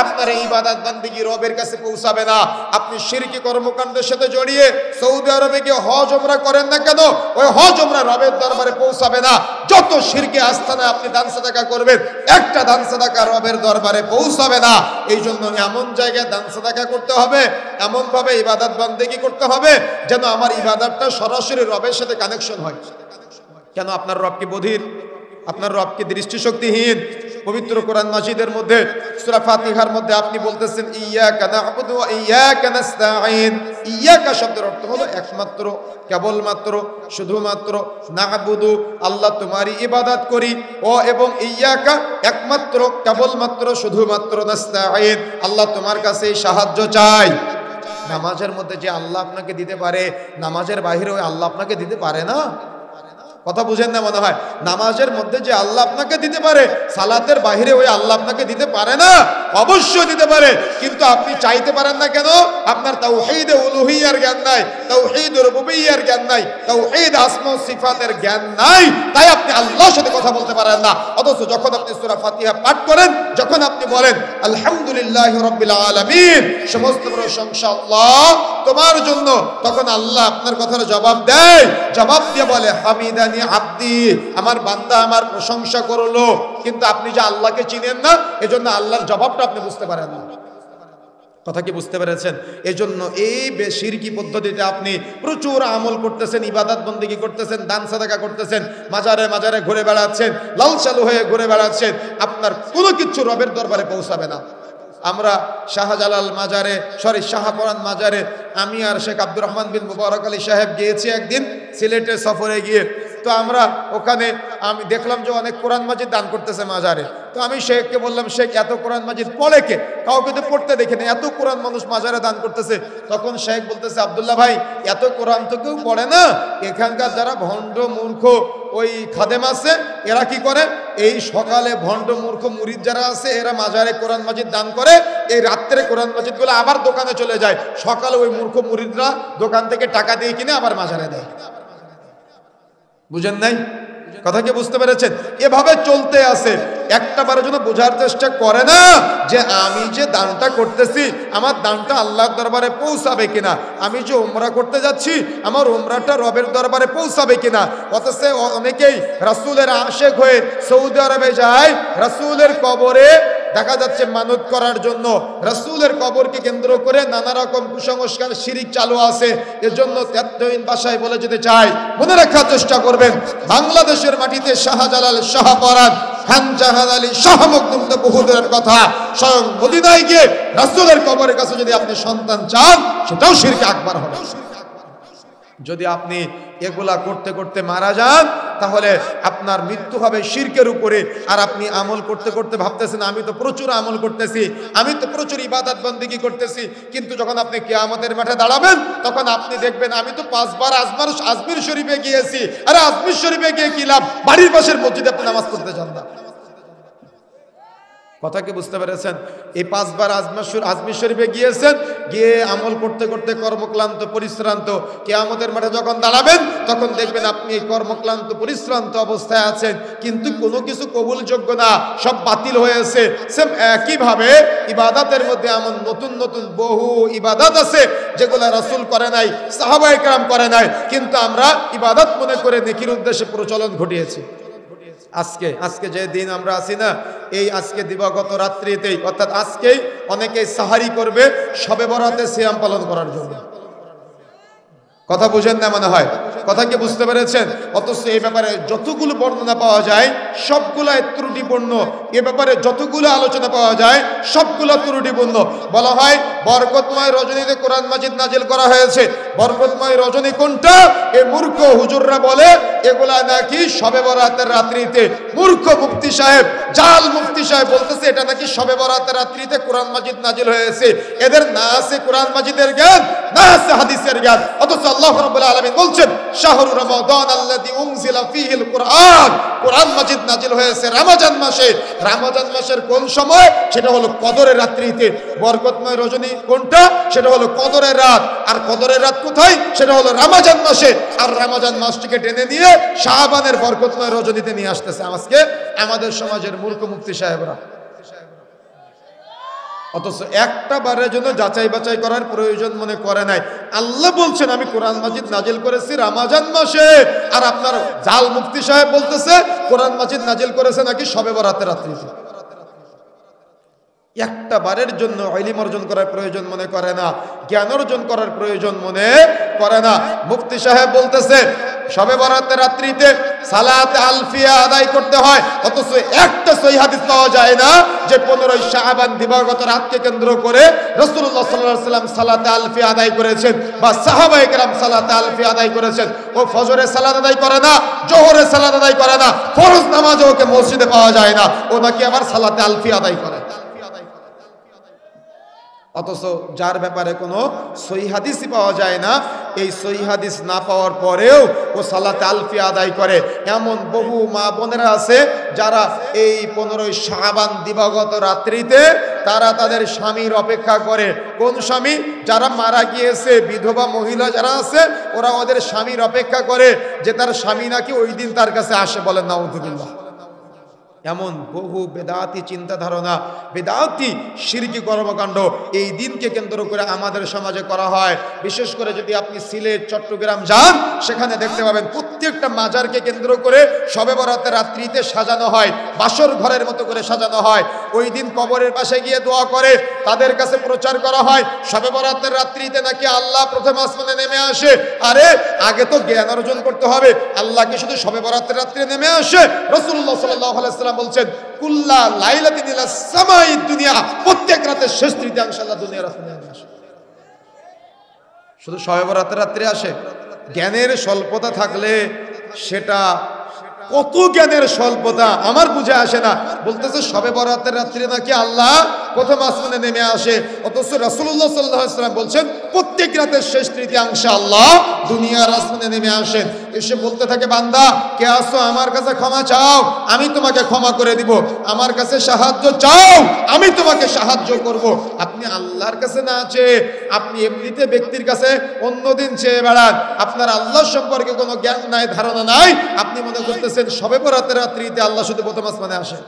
আপনার এই ইবাদত বান্দেগি রবের কাছে পৌঁছাবে না। আপনি শিরকি কর্মকাণ্ডের সাথে জড়িয়ে সৌদি আরবে গিয়ে হজ ওমরা করেন না কেন, ওই হজ ওমরা রবের দরবারে পৌঁছাবে না। যত শিরকি আস্থানে আপনি দান সাদাকা করবেন, একটা দান সাদাকা রবের দরবারে পৌঁছাবে না। এই জন্য এমন জায়গায় দান সাদাকা করতে হবে, এমন ভাবে ইবাদত বান্দেগি করতে হবে যেন আমার ইবাদতটা সরাসরি রবের সাথে কানেকশন হয়। কেন? আপনার রব কি বধির? আপনার রব কি দৃষ্টিশক্তিহীন? পবিত্র কোরআন মাজিদের মধ্যে সূরা ফাতিহার মধ্যে আপনি বলতেছেন ইয়্যাকা না'বুদু ওয়া ইয়্যাকা নাস্তাঈন। ইয়্যাকা শব্দের অর্থ হলো একমাত্র, কেবলমাত্র, শুধুমাত্র। না'বুদু আল্লাহ তোমারই ইবাদত করি, ও এবং ইয়্যাকা একমাত্র, কেবলমাত্র, শুধুমাত্র, নাস্তাঈন আল্লাহ তোমার কাছে সাহায্য চাই। নামাজের মধ্যে যে আল্লাহ আপনাকে দিতে পারে, নামাজের বাইরে ওই আল্লাহ আপনাকে দিতে পারে না। কথা বুঝেন না মনে হয়? নামাজের মধ্যে যে আল্লাহ আপনাকে দিতে পারে, সালাতের বাইরে ওই আল্লাহ আপনাকে দিতে পারে না। অবশ্যই দিতে পারে, কিন্তু আপনি চাইতে পারেন না কেন? আপনার তাওহীদে উলুহিয়ার জ্ঞান নাই, তাওহীদ রুবুবিয়্যার জ্ঞান নাই, তাওহীদ আসমা ও সিফাতের জ্ঞান নাই, তাই আপনি আল্লাহর সাথে কথা বলতে পারেন না। অথচ যখন আপনি সূরা ফাতিহা পাঠ করেন, যখন আপনি বলেন আলহামদুলিল্লাহি রাব্বিল আলামিন, সমস্ত প্রশংসা আল্লাহ তোমার জন্য, তখন আল্লাহ আপনার কথার জবাব দেয়। জবাব দিয়ে বলে হামিদানি আব্দি, আমার বান্দা আমার প্রশংসা করলো। কিন্তু আপনি যে আল্লাহকে চিনেন না, এজন্য আল্লাহর জবাবটা আপনি বুঝতে পারেন না। কথা কি বুঝতে পেরেছেন? এজন্য এই শিরকি পদ্ধতিতে আপনি প্রচুর আমল করতেছেন, ইবাদত বন্দেগী করতেছেন, দান সাদাকা করতেছেন, মাজারে মাজারে ঘুরে বেড়াচ্ছেন, লালসালু হয়ে ঘুরে বেড়াচ্ছেন, আপনার কোনো কিছু রবের দরবারে পৌঁছাবে না। আমরা শাহজালাল মাজারে, শাহপরান মাজারে আমি আর শেখ আব্দুর রহমান বিন মুবারক আলী সাহেব গিয়েছি একদিন সিলেটে সফরে গিয়ে। তো আমরা ওখানে আমি দেখলাম যে অনেক কোরআন মাজিদ দান করতেছে মাজারে। তো আমি শেখকে বললাম, শেখ এত কোরআন মাজিদ পড়ে কে? কাউকে তো পড়তে দেখে না, এত কোরআন মানুষ মাজারে দান করতেছে। তখন শেখ বলতেছে, আব্দুল্লাহ ভাই এত কোরআন তো কেউ পড়ে না, এখানকার যারা ভণ্ড মূর্খ ওই খাদেম আছে এরা কি করে, এই সকালে ভণ্ড মূর্খ মুরিদ যারা আছে এরা মাজারে কোরআন মাজিদ দান করে, এই রাত্রে কোরআন মাজিদ গুলো আবার দোকানে চলে যায়, সকালে ওই মূর্খ মুরিদরা দোকান থেকে টাকা দিয়ে কিনে আবার মাজারে দেয়। বুঝেন নাই? কথা কি বুঝতে পেরেছেন? এভাবে চলতে আছে। একটা বারের জন্য বোঝার চেষ্টা করে না যে আমি যে দানটা করতেছি আমার দানটা আল্লাহর দরবারে পৌঁছাবে কিনা, আমি যে উমরা করতে যাচ্ছি আমার উমরাটা রবের দরবারে পৌঁছাবে কিনা। অথচ অনেকেই রাসূলের আশিক হয়ে সৌদি আরবে যায়, রাসূলের কবরে দেখা যাচ্ছে মানত করার জন্য রাসূলের কবরকে কেন্দ্র করে নানা রকম কুসংস্কার শিরিক চালু আছে। এজন্য তেত্বহীন ভাষায় বলে যেতে চাই, মনে রাখার চেষ্টা করবেন, বাংলাদেশের মাটিতে শাহজালাল, শাহপরাণ, খান জাহান আলী, শাহ মখদুম তো বহুদূরের কথা, স্বয়ং মদিনায় গিয়ে রাসূলের কবরের কাছে যদি আপনি সন্তান চান, সেটাও শিরক আকবার হবে। যদি আপনি এগুলা করতে করতে মারা যান, তাহলে আপনার মৃত্যু হবে শিরকের উপরে। আর আপনি আমল করতে করতে ভাবতেছেন আমি তো প্রচুর আমল করতেছি, আমি তো প্রচুর ইবাদত বন্দেগী করতেছি, কিন্তু যখন আপনি কিয়ামতের মাঠে দাঁড়াবেন তখন আপনি দেখবেন আমি তো 5 বার আজমির শরীফে গিয়েছি। আরে আজমির শরীফে গিয়ে কি লাভ? বাড়ির পাশের মসজিদে আপনি নামাজ পড়তে যান না। কথা কি বুঝতে পেরেছেন? এই 5 বার আজমির শরীফে গিয়েছেন, গিয়ে আমল করতে করতে কর্মক্লান্ত পরিশ্রান্ত, কিয়ামতের মাঠে যখন দাঁড়াবেন তখন দেখবেন আপনি এই কর্মক্লান্ত পরিশ্রান্ত অবস্থায় আছেন, কিন্তু কোনো কিছু কবুলযোগ্য না, সব বাতিল হয়েছে। সেম একইভাবে ইবাদতের মধ্যে এমন নতুন নতুন বহু ইবাদত আছে যেগুলো রাসূল করে নাই, সাহাবায়ে কেরাম করে নাই, কিন্তু আমরা ইবাদত মনে করে নেকির উদ্দেশ্যে প্রচলন ঘটিয়েছি। আজকে যে দিন আমরা আছি না, এই আজকে দিবাগত রাত্রিতেই, অর্থাৎ আজকেই অনেকেই সাহারি করবে শবে বরাতে সিয়াম পালন করার জন্য। কথা বুঝেন না মনে হয়, কথা কি বুঝতে পেরেছেন? অথচ এই ব্যাপারে যতগুলো বর্ণনা পাওয়া যায় সবগুলাই ত্রুটিপূর্ণ। এ ব্যাপারে যতগুলো আলোচনা পাওয়া যায় সবগুলো ত্রুটিপূর্ণ। বলা হয় বরকতময় রজনীতে কোরআন মাজিদ নাজিল করা হয়েছে। বরকতময় রজনী কোনটা? এ মূর্খ হুজুররা বলে এগুলা নাকি শবে বরাতের রাত্রিতে। মূর্খ মুফতি সাহেব, জাল মুফতি সাহেব বলতেছে এটা নাকি শবে বরাতের রাত্রিতে কোরআন মাজিদ নাজিল হয়েছে। এদের না আছে কোরআন মাজিদের জ্ঞান, না আছে হাদিসের জ্ঞান। অথচ আল্লাহ রাব্বুল আলামিন বলছেন শাহরু রমাদান আল্লাযী উনজিলা ফীহিল কুরআন, কোরআন মাজিদ নাজিল হয়েছে রমজান মাসে। রমজান মাসের কোন সময়? সেটা হলো কদরের রাত্রিতে। বরকতময় রজনী কোনটা? সেটা হলো কদরের রাত। আর কদরের রাত কোথায়? সেটা হলো রমজান মাসে। আর রমজান মাসটিকে টেনে নিয়ে শাবানের বরকতময় রজনীতে নিয়ে আসতেছে আজকে আমাদের সমাজের মূর্খ মুফতি সাহেবরা। অথচ একটা বারের জন্য যাচাই বাছাই করার প্রয়োজন মনে করে নাই। আল্লাহ বলছেন আমি কোরআন মাজিদ নাজিল করেছি রমজান মাসে, আর আপনার জাল মুফতি সাহেব বলতেছে কোরআন মাজিদ নাজিল করেছে নাকি শবে বরাতের রাত্রিতে। একটা বারের জন্য ইলম অর্জন করার প্রয়োজন মনে করে না, জ্ঞান অর্জন করার প্রয়োজন মনে করে না। মুফতি সাহেব বলতেছে শবে বরাতের রাত্রিতে সালাতে আলফিয়া আদায় করতে হয়, অথচ একটা সহিহ হাদিস পাওয়া যায় না যে 15 শাবান দিবাগত রাতকে কেন্দ্র করে রাসূলুল্লাহ সাল্লাল্লাহু আলাইহি ওয়াসাল্লাম সালাতে আলফিয়া আদায় করেছেন বা সাহাবায়ে কেরাম সালাতে আলফিয়া আদায় করেছেন। ও ফজরের সালাত আদায় করে না, জোহরের সালাত আদায় করে না, ফরজ নামাজও ওকে মসজিদে পাওয়া যায় না, ও নাকি আবার সালাতে আলফিয়া আদায় করে। অথচ যার ব্যাপারে কোনো সহিহ হাদিসই পাওয়া যায় না, এই সহিহ হাদিস না পাওয়ার পরেও ও সালাতে আলফিয়া আদায় করে। এমন বহু মা বোনেরা আছে যারা এই 15 শাবান দিবাগত রাত্রিতে তারা তাদের স্বামীর অপেক্ষা করে। কোন স্বামী? যারা মারা গিয়েছে, বিধবা মহিলা যারা আছে ওরা ওদের স্বামীর অপেক্ষা করে যে তার স্বামী নাকি ওই দিন তার কাছে আসে। বলেন নাউযুবিল্লাহ। এমন বহু বেদাতি চিন্তা ধারণা, বেদাতি শিরকি কর্মকাণ্ড এই দিনকে কেন্দ্র করে আমাদের সমাজে করা হয়। বিশেষ করে যদি আপনি সিলেট, চট্টগ্রাম যান, সেখানে দেখতে পাবেন প্রত্যেকটা মাজারকে কেন্দ্র করে শবে বরাতের রাত্রিতে সাজানো হয়, বাসর ঘরের মতো করে সাজানো হয়। ওই দিন কবরের পাশে গিয়ে দোয়া করে তাদের কাছে প্রচার করা হয় শবে বরাতের রাত্রিতে নাকি আল্লাহ প্রথম আসমানে নেমে আসে। আরে আগে তো জ্ঞান অর্জন করতে হবে, আল্লাহ কি শুধু শবে বরাতের রাত্রিতে নেমে আসে? রাসূলুল্লাহ সাল্লাল্লাহু আলাইহি ওয়াসাল্লাম বলছেন কুল্লা লাইলাতিন ইলা সামাই দুনিয়া, প্রত্যেক রাতের শেষ তৃতীয়াংশে আল্লাহ দুনিয়ার আসমানে নেমে আসে। শুধু শবে বরাতের রাত্রে আসে? জ্ঞানের স্বল্পতা থাকলে সেটা কত জ্ঞানের স্বল্পতা আমার বুঝে আসে না। বলতেছে শবে বরাতের রাত্রে নাকি আল্লাহ প্রথম আসমানে নেমে আসে, অথচ রাসূলুল্লাহ সাল্লাল্লাহু আলাইহি ওয়াসাল্লাম বলছেন প্রত্যেক রাতের শেষ তৃতীয়াংশে আল্লাহ দুনিয়ার আসমানে নেমে আসেন। এসে বলতে থাকে বান্দা কে আসো, আমার কাছে ক্ষমা চাও, আমি তোমাকে ক্ষমা করে দিব। আমার কাছে সাহায্য চাও, আমি তোমাকে সাহায্য করব। আপনি আল্লাহর কাছে না চেয়ে আপনি এমনিতে ব্যক্তির কাছে অন্যদিন চেয়ে বেড়ান। আপনার আল্লাহ সম্পর্কে কোনো জ্ঞান নাই, ধারণা নাই। আপনি মনে করতেছেন শবে বরাতের রাত্রিতে আল্লাহ শুধু প্রথম আসমানে আসে।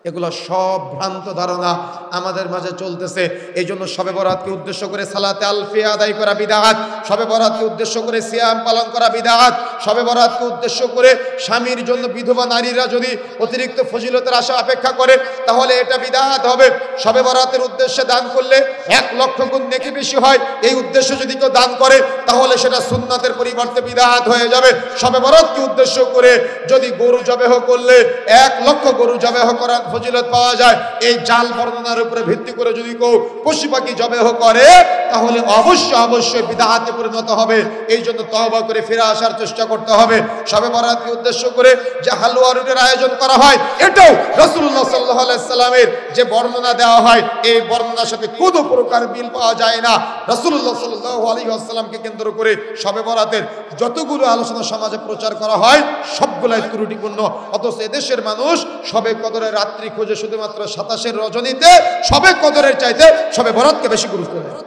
এগুলো সব ভ্রান্ত ধারণা আমাদের মাঝে চলতেছে। এই জন্য শবে বরাতকে উদ্দেশ্য করে সালাতে আলফিয়া আদায় করা বিদআত, শবে বরাতকে উদ্দেশ্য করে সিয়াম পালন করা বিদআত, শবে বরাতকে উদ্দেশ্য করে স্বামীর জন্য বিধবা নারীরা যদি অতিরিক্ত ফজিলতের আশা অপেক্ষা করে তাহলে এটা বিদআত হবে। শবে বরাতের উদ্দেশ্যে দান করলে 1 লক্ষ গুণ নেকি বেশি হয়। এই উদ্দেশ্য যদি কেউ দান করে তাহলে সেটা সুন্নাতের পরিবর্তে বিদআত হয়ে যাবে। শবে বরাতকে উদ্দেশ্য করে যদি গরু জবেহ করলে 1 লক্ষ গরু জবেহ করার ফজিলত পাওয়া যায়। এই জাল বর্ণনার উপরে ভিত্তি করে যদি কেউ পশু পাখি জবেহ করে তাহলে অবশ্যই বিদআতে পরিণত হবে। এই জন্য তওবা করে ফিরে আসার চেষ্টা করতে হবে। শবে বরাতকে উদ্দেশ্য করে যে হালুয়া রুটির আয়োজন করা হয় এটাও রাসূলুল্লাহ সাল্লাল্লাহু আলাইহি সাল্লামের যে বর্ণনা দেওয়া হয় এই বর্ণনার সাথে কোনো প্রকার মিল পাওয়া যায় না। রাসূলুল্লাহ সাল্লাল্লাহু আলাইহি ওয়াসাল্লামকে কেন্দ্র করে শবে বরাতের যতগুলো আলোচনা সমাজে প্রচার করা হয় সবগুলাই ত্রুটিপূর্ণ। অথচ এদেশের মানুষ শবে কদরের রাত্রি খোঁজে শুধুমাত্র 27 রজনীতে শবে কদরের চাইতে শবে বরাতকে বেশি গুরুত্ব দেয়।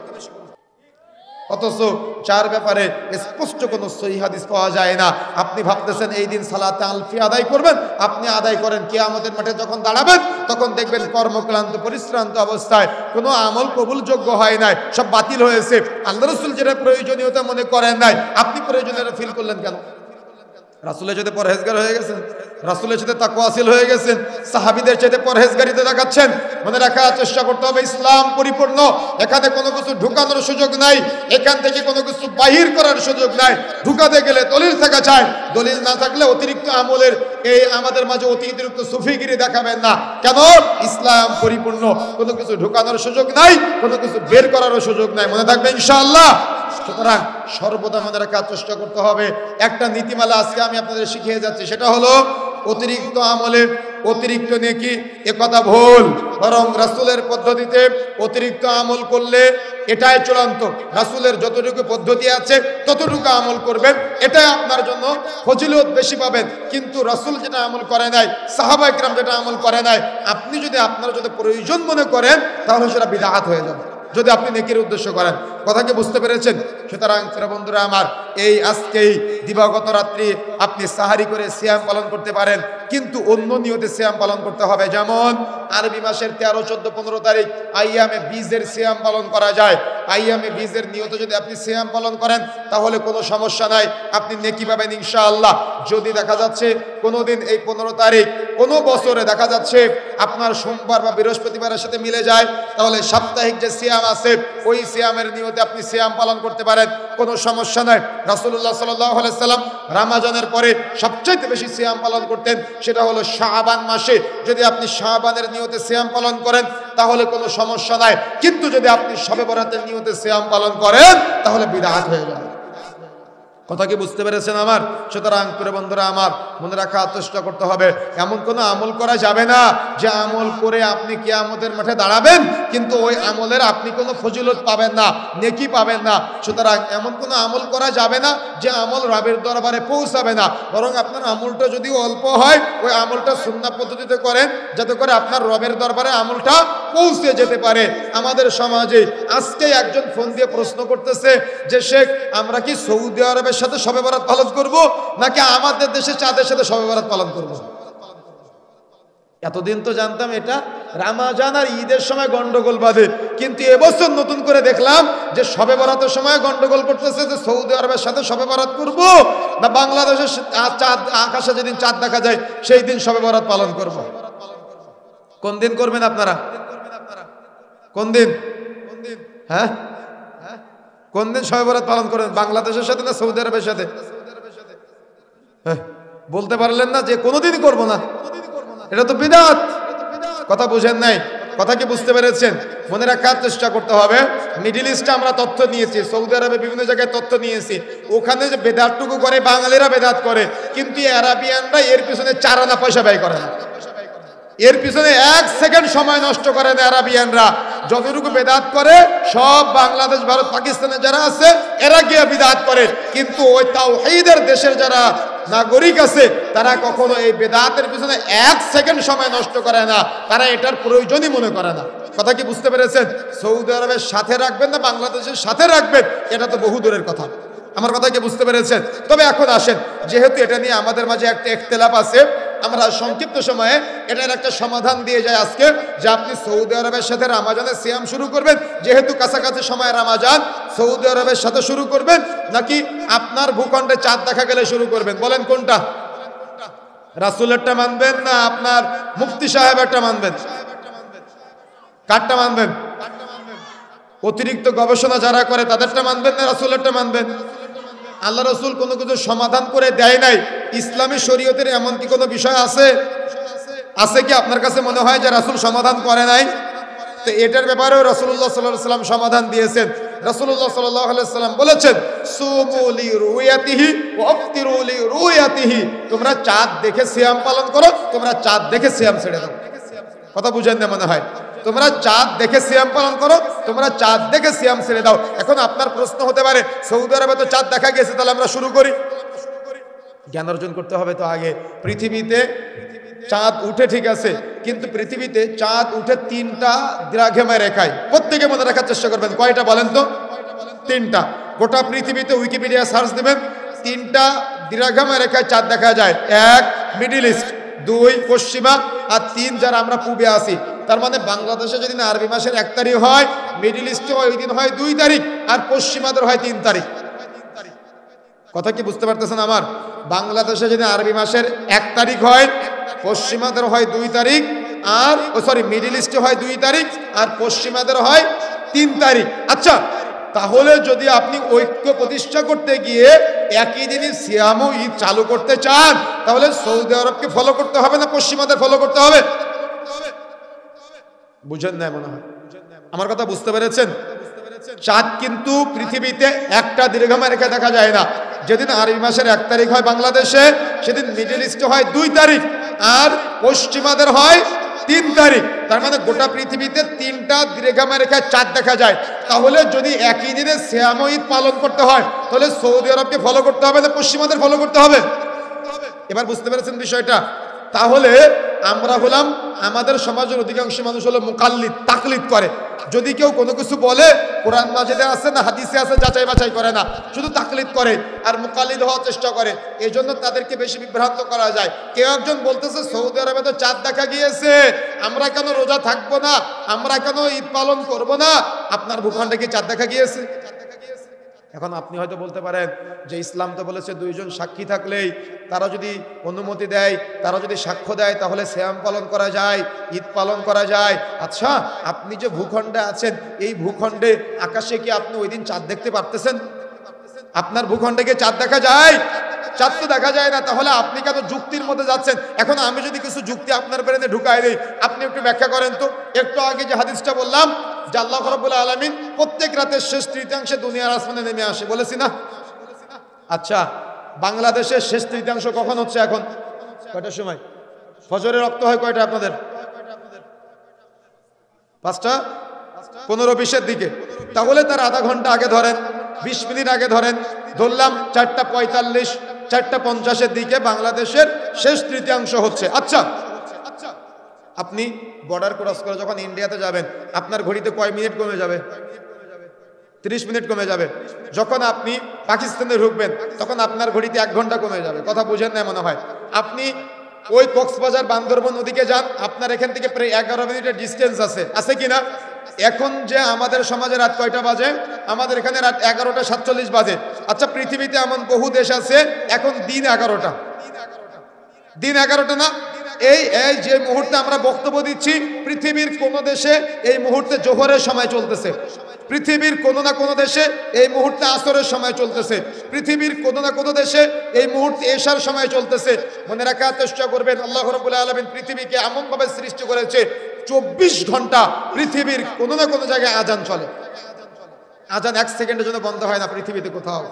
অথচ চার ব্যাপারে স্পষ্ট কোনো সহিহ হাদিস পাওয়া যায় না। আপনি ভাবতেছেন এই দিন সালাতে আলফি আদায় করবেন, আপনি আদায় করেন, কিয়ামতের মাঠে যখন দাঁড়াবেন তখন দেখবেন কর্মক্লান্ত পরিশ্রান্ত অবস্থায় কোনো আমল কবুলযোগ্য হয় নাই, সব বাতিল হয়েছে। আল্লাহ রাসূল যেটা প্রয়োজনীয়তা মনে করেন নাই, আপনি প্রয়োজনীয়তা ফিল করলেন কেন? রাসূলের সাথে পরহেজগার হয়ে গেছেন, রাসূলের সাথে তাকওয়াশীল হয়ে গেছেন, সাহাবীদের সাথে পরহেজগারিতে দেখাচ্ছেন। মনে রাখার চেষ্টা করতে হবে ইসলাম পরিপূর্ণ, এখানে কোনো কিছু ঢুকানোর সুযোগ নাই, এখান থেকে কোনো কিছু বাহির করার সুযোগ নাই। ঢুকাতে গেলে দলিল থাকা চাই, দলিল না থাকলে অতিরিক্ত আমলের এই আমাদের মাঝে অতিরিক্ত সুফিগিরি দেখাবেন না। কেন? ইসলাম পরিপূর্ণ, কোনো কিছু ঢুকানোর সুযোগ নাই, কোনো কিছু বের করারও সুযোগ নাই। মনে থাকবে ইনশাআল্লাহ। সুতরাং সর্বদা মনে রাখার চেষ্টা করতে হবে। একটা নীতিমালা আজকে আমি আপনাদের শিখিয়ে যাচ্ছি, সেটা হলো অতিরিক্ত আমলে অতিরিক্ত নেকি এ কথা ভুল। বরং রাসূলের পদ্ধতিতে অতিরিক্ত আমল করলে এটাই চূড়ান্ত। রাসূলের যতটুকু পদ্ধতি আছে ততটুকু আমল করবেন, এটাই আপনার জন্য ফজিলত বেশি পাবেন। কিন্তু রাসূল যেটা আমল করে নাই, সাহাবায়ে কিরাম যেটা আমল করে নাই, আপনি যদি আপনার যদি প্রয়োজন মনে করেন তাহলে সেটা বিদআত হয়ে যাবে, যদি আপনি নেকির উদ্দেশ্য করেন। কথা কি বুঝতে পেরেছেন? সুতরাং প্রিয় বন্ধুরা আমার, এই আজকেই দিবাগত রাত্রি আপনি সাহারি করে সিয়াম পালন করতে পারেন, কিন্তু অন্য নিয়তে সিয়াম পালন করতে হবে। যেমন আরবি মাসের 13, 14, 15 তারিখ আইয়ামে বীজের সিয়াম পালন করা যায়। আইয়ামে বীজের নিয়তে যদি আপনি সিয়াম পালন করেন তাহলে কোনো সমস্যা নাই, আপনি নেকি পাবেন ইনশাআল্লাহ। যদি দেখা যাচ্ছে কোনো দিন এই 15 তারিখ কোনো বছরে দেখা যাচ্ছে আপনার সোমবার বা বৃহস্পতিবারের সাথে মিলে যায়, তাহলে সাপ্তাহিক যে সিয়াম আছে ওই সিয়ামের নিয়তে আপনি সিয়াম পালন করতে পারেন, কোনো সমস্যা নাই। রাসূলুল্লাহ সাল্লাল্লাহু আলাইহি সাল্লাম রমজানের পরে সবচেয়ে বেশি সিয়াম পালন করতেন, সেটা হলো শাবান মাসে। যদি আপনি শাবানের নিয়তে সিয়াম পালন করেন তাহলে কোনো সমস্যা নাই, কিন্তু যদি আপনি শবে বরাতের নিয়তে সিয়াম পালন করেন তাহলে বিদআত হয়ে যাবে। কথা কি বুঝতে পেরেছেন আমার? সুতরাং প্রিয় বন্ধুরা আমার, মনে রাখার চেষ্টা করতে হবে এমন কোনো আমল করা যাবে না যে আমল করে আপনি কিয়ামতের মাঠে দাঁড়াবেন কিন্তু ওই আমলের আপনি কোনো ফজিলত পাবেন না, নেকি পাবেন না। সুতরাং এমন কোনো আমল করা যাবে না যে আমল রবের দরবারে পৌঁছাবে না। বরং আপনার আমলটা যদি অল্প হয় ওই আমলটা সুন্নাহ পদ্ধতিতে করেন, যাতে করে আপনার রবের দরবারে আমলটা পৌঁছে যেতে পারে। আমাদের সমাজে আজকে একজন ফোন দিয়ে প্রশ্ন করতেছে যে শেখ, আমরা কি সৌদি আরবের সাথে শবে বরাত পালন করব নাকি আমাদের দেশে চাঁদের সাথে শবে বরাত পালন করব? এতদিন তো জানতাম এটা রমজান আর ঈদের সময় গন্ডগোল বাঁধে, কিন্তু এবছর নতুন করে দেখলাম যে শবে বরাতের সময় গন্ডগোল করতেছে যে সৌদি আরবের সাথে শবে বরাত করব না বাংলাদেশের চাঁদ আকাশে যেদিন চাঁদ দেখা যায় সেই দিন শবে বরাত পালন করব। কোন দিন করবেন আপনারা? কোন দিন? হ্যাঁ, কোন দিন শবে বরাত পালন করেন? বাংলাদেশের সাথে না সৌদি আরবের সাথে? বলতে পারলেন না যে কোনোদিনই করব না, এটা তো বিদআত। কথা বুঝেন নাই? কথা কি বুঝতে পেরেছেন? মনে রাখার চেষ্টা করতে হবে। মিডল ইস্টে আমরা তথ্য নিয়েছি, সৌদি আরবে বিভিন্ন জায়গায় তথ্য নিয়েছি, ওখানে যে বেদাতটুকু করে বাঙালিরা বেদাত করে, কিন্তু আরাবিয়ানরা এর পিছনে 4 আনা পয়সা ব্যয় করে না, এর পিছনে 1 সেকেন্ড সময় নষ্ট করে না। আরাবিয়ানরা যতটুকু বেদাত করে সব বাংলাদেশ, ভারত, পাকিস্তানে যারা আছে এরা গিয়ে বিদআত করে, কিন্তু ওই তাওহীদের দেশের যারা নাগরিক আছে তারা কখনো এই বেদাতের পিছনে 1 সেকেন্ড সময় নষ্ট করে না, তারা এটার প্রয়োজনই মনে করে না। কথা কি বুঝতে পেরেছেন? সৌদি আরবের সাথে রাখবেন না বাংলাদেশের সাথে রাখবেন এটা তো বহু দূরের কথা। আমার কথা কি বুঝতে পেরেছেন? তবে এখন আসেন, যেহেতু এটা নিয়ে আমাদের মাঝে একটা ইখতিলাফ আছে, আমরা সংক্ষিপ্ত সময়ে এটার একটা সমাধান দিয়ে যাই আজকে, যে আপনি সৌদি আরবের সাথে রমাজানের সিয়াম শুরু করবেন, যেহেতু কাছাকাছি সময় রমাজান, সৌদি আরবের সাথে শুরু করবেন, নাকি আপনার ভূখণ্ডে চাঁদ দেখা গেলে শুরু করবেন? বলেন কোনটা? রাসূলেরটা মানবেন না আপনার মুফতি সাহেবেরটা মানবেন? কারটা মানবেন? অতিরিক্ত গবেষণা যারা করে তাদেরটা মানবেন না রাসূলেরটা মানবেন? আল্লাহ রাসূল কোনো কিছু সমাধান করে দেয় নাই। ইসলামী শরীয়তের এমন কি কোনো বিষয় আছে কি আপনার কাছে মনে হয় যে রাসূল সমাধান করে নাই? তো এটার ব্যাপারেও রাসূলুল্লাহ সাল্লাল্লাহু আলাইহি ওয়াসাল্লাম সমাধান দিয়েছেন। রাসূলুল্লাহ সাল্লাল্লাহু আলাইহি ওয়াসাল্লাম বলেছেন, সুমু লি রুয়াতিহি ওয়া আফতিরু লি রুয়াতিহি, তোমরা চাঁদ দেখে সিয়াম পালন করো, তোমরা চাঁদ দেখে সিয়াম ছেড়ে দাও। কথা বুঝেন না মনে হয়? তোমরা চাঁদ দেখে সিয়াম পালন করো, তোমরা চাঁদ দেখে সিয়াম ছেড়ে দাও। এখন আপনার প্রশ্ন হতে পারে, সৌদি আরবে তো চাঁদ দেখা গেছে, তাহলে আমরা শুরু করি। জ্ঞান অর্জন করতে হবে তো আগে। পৃথিবীতে চাঁদ উঠে ঠিক আছে, কিন্তু পৃথিবীতে চাঁদ উঠে 3টা দ্রাঘিমা রেখায়। প্রত্যেকে মনে রাখার চেষ্টা করবেন, কয়টা বলেন তো? 3টা। গোটা পৃথিবীতে উইকিপিডিয়া সার্চ দেবেন, 3টা দ্রাঘিমা রেখায় চাঁদ দেখা যায়। 1 মিডল ইস্ট, 2 পশ্চিমা, আর 3 যারা আমরা পূবে আছি। তার মানে বাংলাদেশে যদি আরবি মাসের 1 তারিখ হয়, মিডল ইস্টে ওই দিন হয় 2 তারিখ, আর পশ্চিমাদের হয় 3 তারিখ। কথা কি বুঝতে পারতেছেন আমার? বাংলাদেশে যদি আরবি মাসের 1 তারিখ হয়, পশ্চিমাদের হয় 2 তারিখ, আর মিডল ইস্টে হয় 2 তারিখ, আর পশ্চিমাদের হয় 3 তারিখ। আচ্ছা, তাহলে যদি আপনি ঐক্য প্রতিষ্ঠা করতে গিয়ে একই দিনই সিয়াম ও ঈদ চালু করতে চান, তাহলে সৌদি আরবকে ফলো করতে হবে না পশ্চিমাদের ফলো করতে হবে? বুঝেন না মনে হয়? আমার কথা বুঝতে পেরেছেন? চাঁদ কিন্তু পৃথিবীতে একটা দীর্ঘমা রেখা দেখা যায় না। যেদিন আরবি মাসের 1 তারিখ হয় বাংলাদেশে, সেদিন মিডল ইস্টে হয় 2 তারিখ, আর পশ্চিমাদের হয় 3 তারিখ। তার মানে গোটা পৃথিবীতে 3টা দীর্ঘমা রেখায় চাঁদ দেখা যায়। তাহলে যদি একই দিনে সিয়াম ও ঈদ পালন করতে হয়, তাহলে সৌদি আরবকে ফলো করতে হবে না পশ্চিমাদের ফলো করতে হবে? এবার বুঝতে পেরেছেন বিষয়টা? তাহলে আমরা হলাম, আমাদের সমাজের অধিকাংশ মানুষ হলো মুকাল্লিদ, তাকলিদ করে। যদি কেউ কোনো কিছু বলে, কোরআন মাজিদে আছে না হাদিসে আছে, যাচাই বাছাই করে না, শুধু তাকলিদ করে আর মুকাল্লিদ হওয়ার চেষ্টা করে। এই জন্য তাদেরকে বেশি বিভ্রান্ত করা যায়। কেউ একজন বলতেছে সৌদি আরবে তো চাঁদ দেখা গিয়েছে, আমরা কেন রোজা থাকবো না, আমরা কেন ঈদ পালন করব না? আপনার ভূখণ্ডে কি চাঁদ দেখা গিয়েছে? এখন আপনি হয়তো বলতে পারেন যে ইসলাম তো বলেছে 2 জন সাক্ষী থাকলেই, তারা যদি অনুমতি দেয়, তারা যদি সাক্ষ্য দেয়, তাহলে সিয়াম পালন করা যায়, ঈদ পালন করা যায়। আচ্ছা, আপনি যে ভূখণ্ডে আছেন, এই ভূখণ্ডে আকাশে কি আপনি ওই দিন চাঁদ দেখতে পারতেছেন? আপনার ভূখণ্ডে কি চাঁদ দেখা যায়? চাঁদ তো দেখা যায় না। তাহলে আপনি কেন যুক্তির মধ্যে যাচ্ছেন? এখন আমি যদি কিছু যুক্তি আপনার ব্রেনে ঢুকাই দিই, আপনি একটু ব্যাখ্যা করেন তো। একটু আগে যে হাদিসটা বললাম যে আল্লাহ রাব্বুল আলামিন প্রত্যেক রাতের শেষ তৃতীয়াংশে দুনিয়ার আসমানে নেমে আসে, বলেছি না? আচ্ছা, বাংলাদেশের শেষ তৃতীয়াংশ কখন হচ্ছে? এখন কয়টার সময়? ফজরের রক্ত হয় কয়টা আপনাদের? 5:15-20 দিকে। তাহলে তার আধা ঘন্টা আগে ধরেন, 20 মিনিট আগে ধরেন, ধরলাম 4:45, 4:50 দিকে বাংলাদেশের শেষ তৃতীয়াংশ হচ্ছে। আচ্ছা, আপনি বর্ডার ক্রস করে যখন ইন্ডিয়াতে যাবেন, আপনার ঘড়িতে কয় মিনিট কমে যাবে? 30 মিনিট কমে যাবে। যখন আপনি পাকিস্তানে ঢুকবেন, তখন আপনার ঘড়িতে 1 ঘন্টা কমে যাবে। কথা বুঝেন না মনে হয়? আপনি ওই কক্সবাজার বান্দরবন নদীকে যান, আপনার এখান থেকে প্রায় 11 মিনিটের ডিস্টেন্স আছে কিনা? এখন যে আমাদের সমাজে রাত কয়টা বাজে? আমাদের এখানে রাত 11:47 বাজে। আচ্ছা, পৃথিবীতে এমন বহু দেশ আছে এখন দিন 11টা, দিন 11টা না? এই যে মুহূর্তে আমরা বক্তব্য দিচ্ছি, পৃথিবীর কোন দেশে এই মুহূর্তে জোহরের সময় চলতেছে, পৃথিবীর কোনো না কোনো দেশে এই মুহূর্তে আসরের সময় চলতেছে, পৃথিবীর কোনো না কোনো দেশে এই মুহূর্তে এশার সময় চলতেছে। মনে রাখার চেষ্টা করবেন, আল্লাহ রাব্বুল আলামিন পৃথিবীকে এমনভাবে সৃষ্টি করেছে, 24 ঘন্টা পৃথিবীর কোনো না কোনো জায়গায় আজান চলে। আজান 1 সেকেন্ডের জন্য বন্ধ হয় না পৃথিবীতে কোথাও।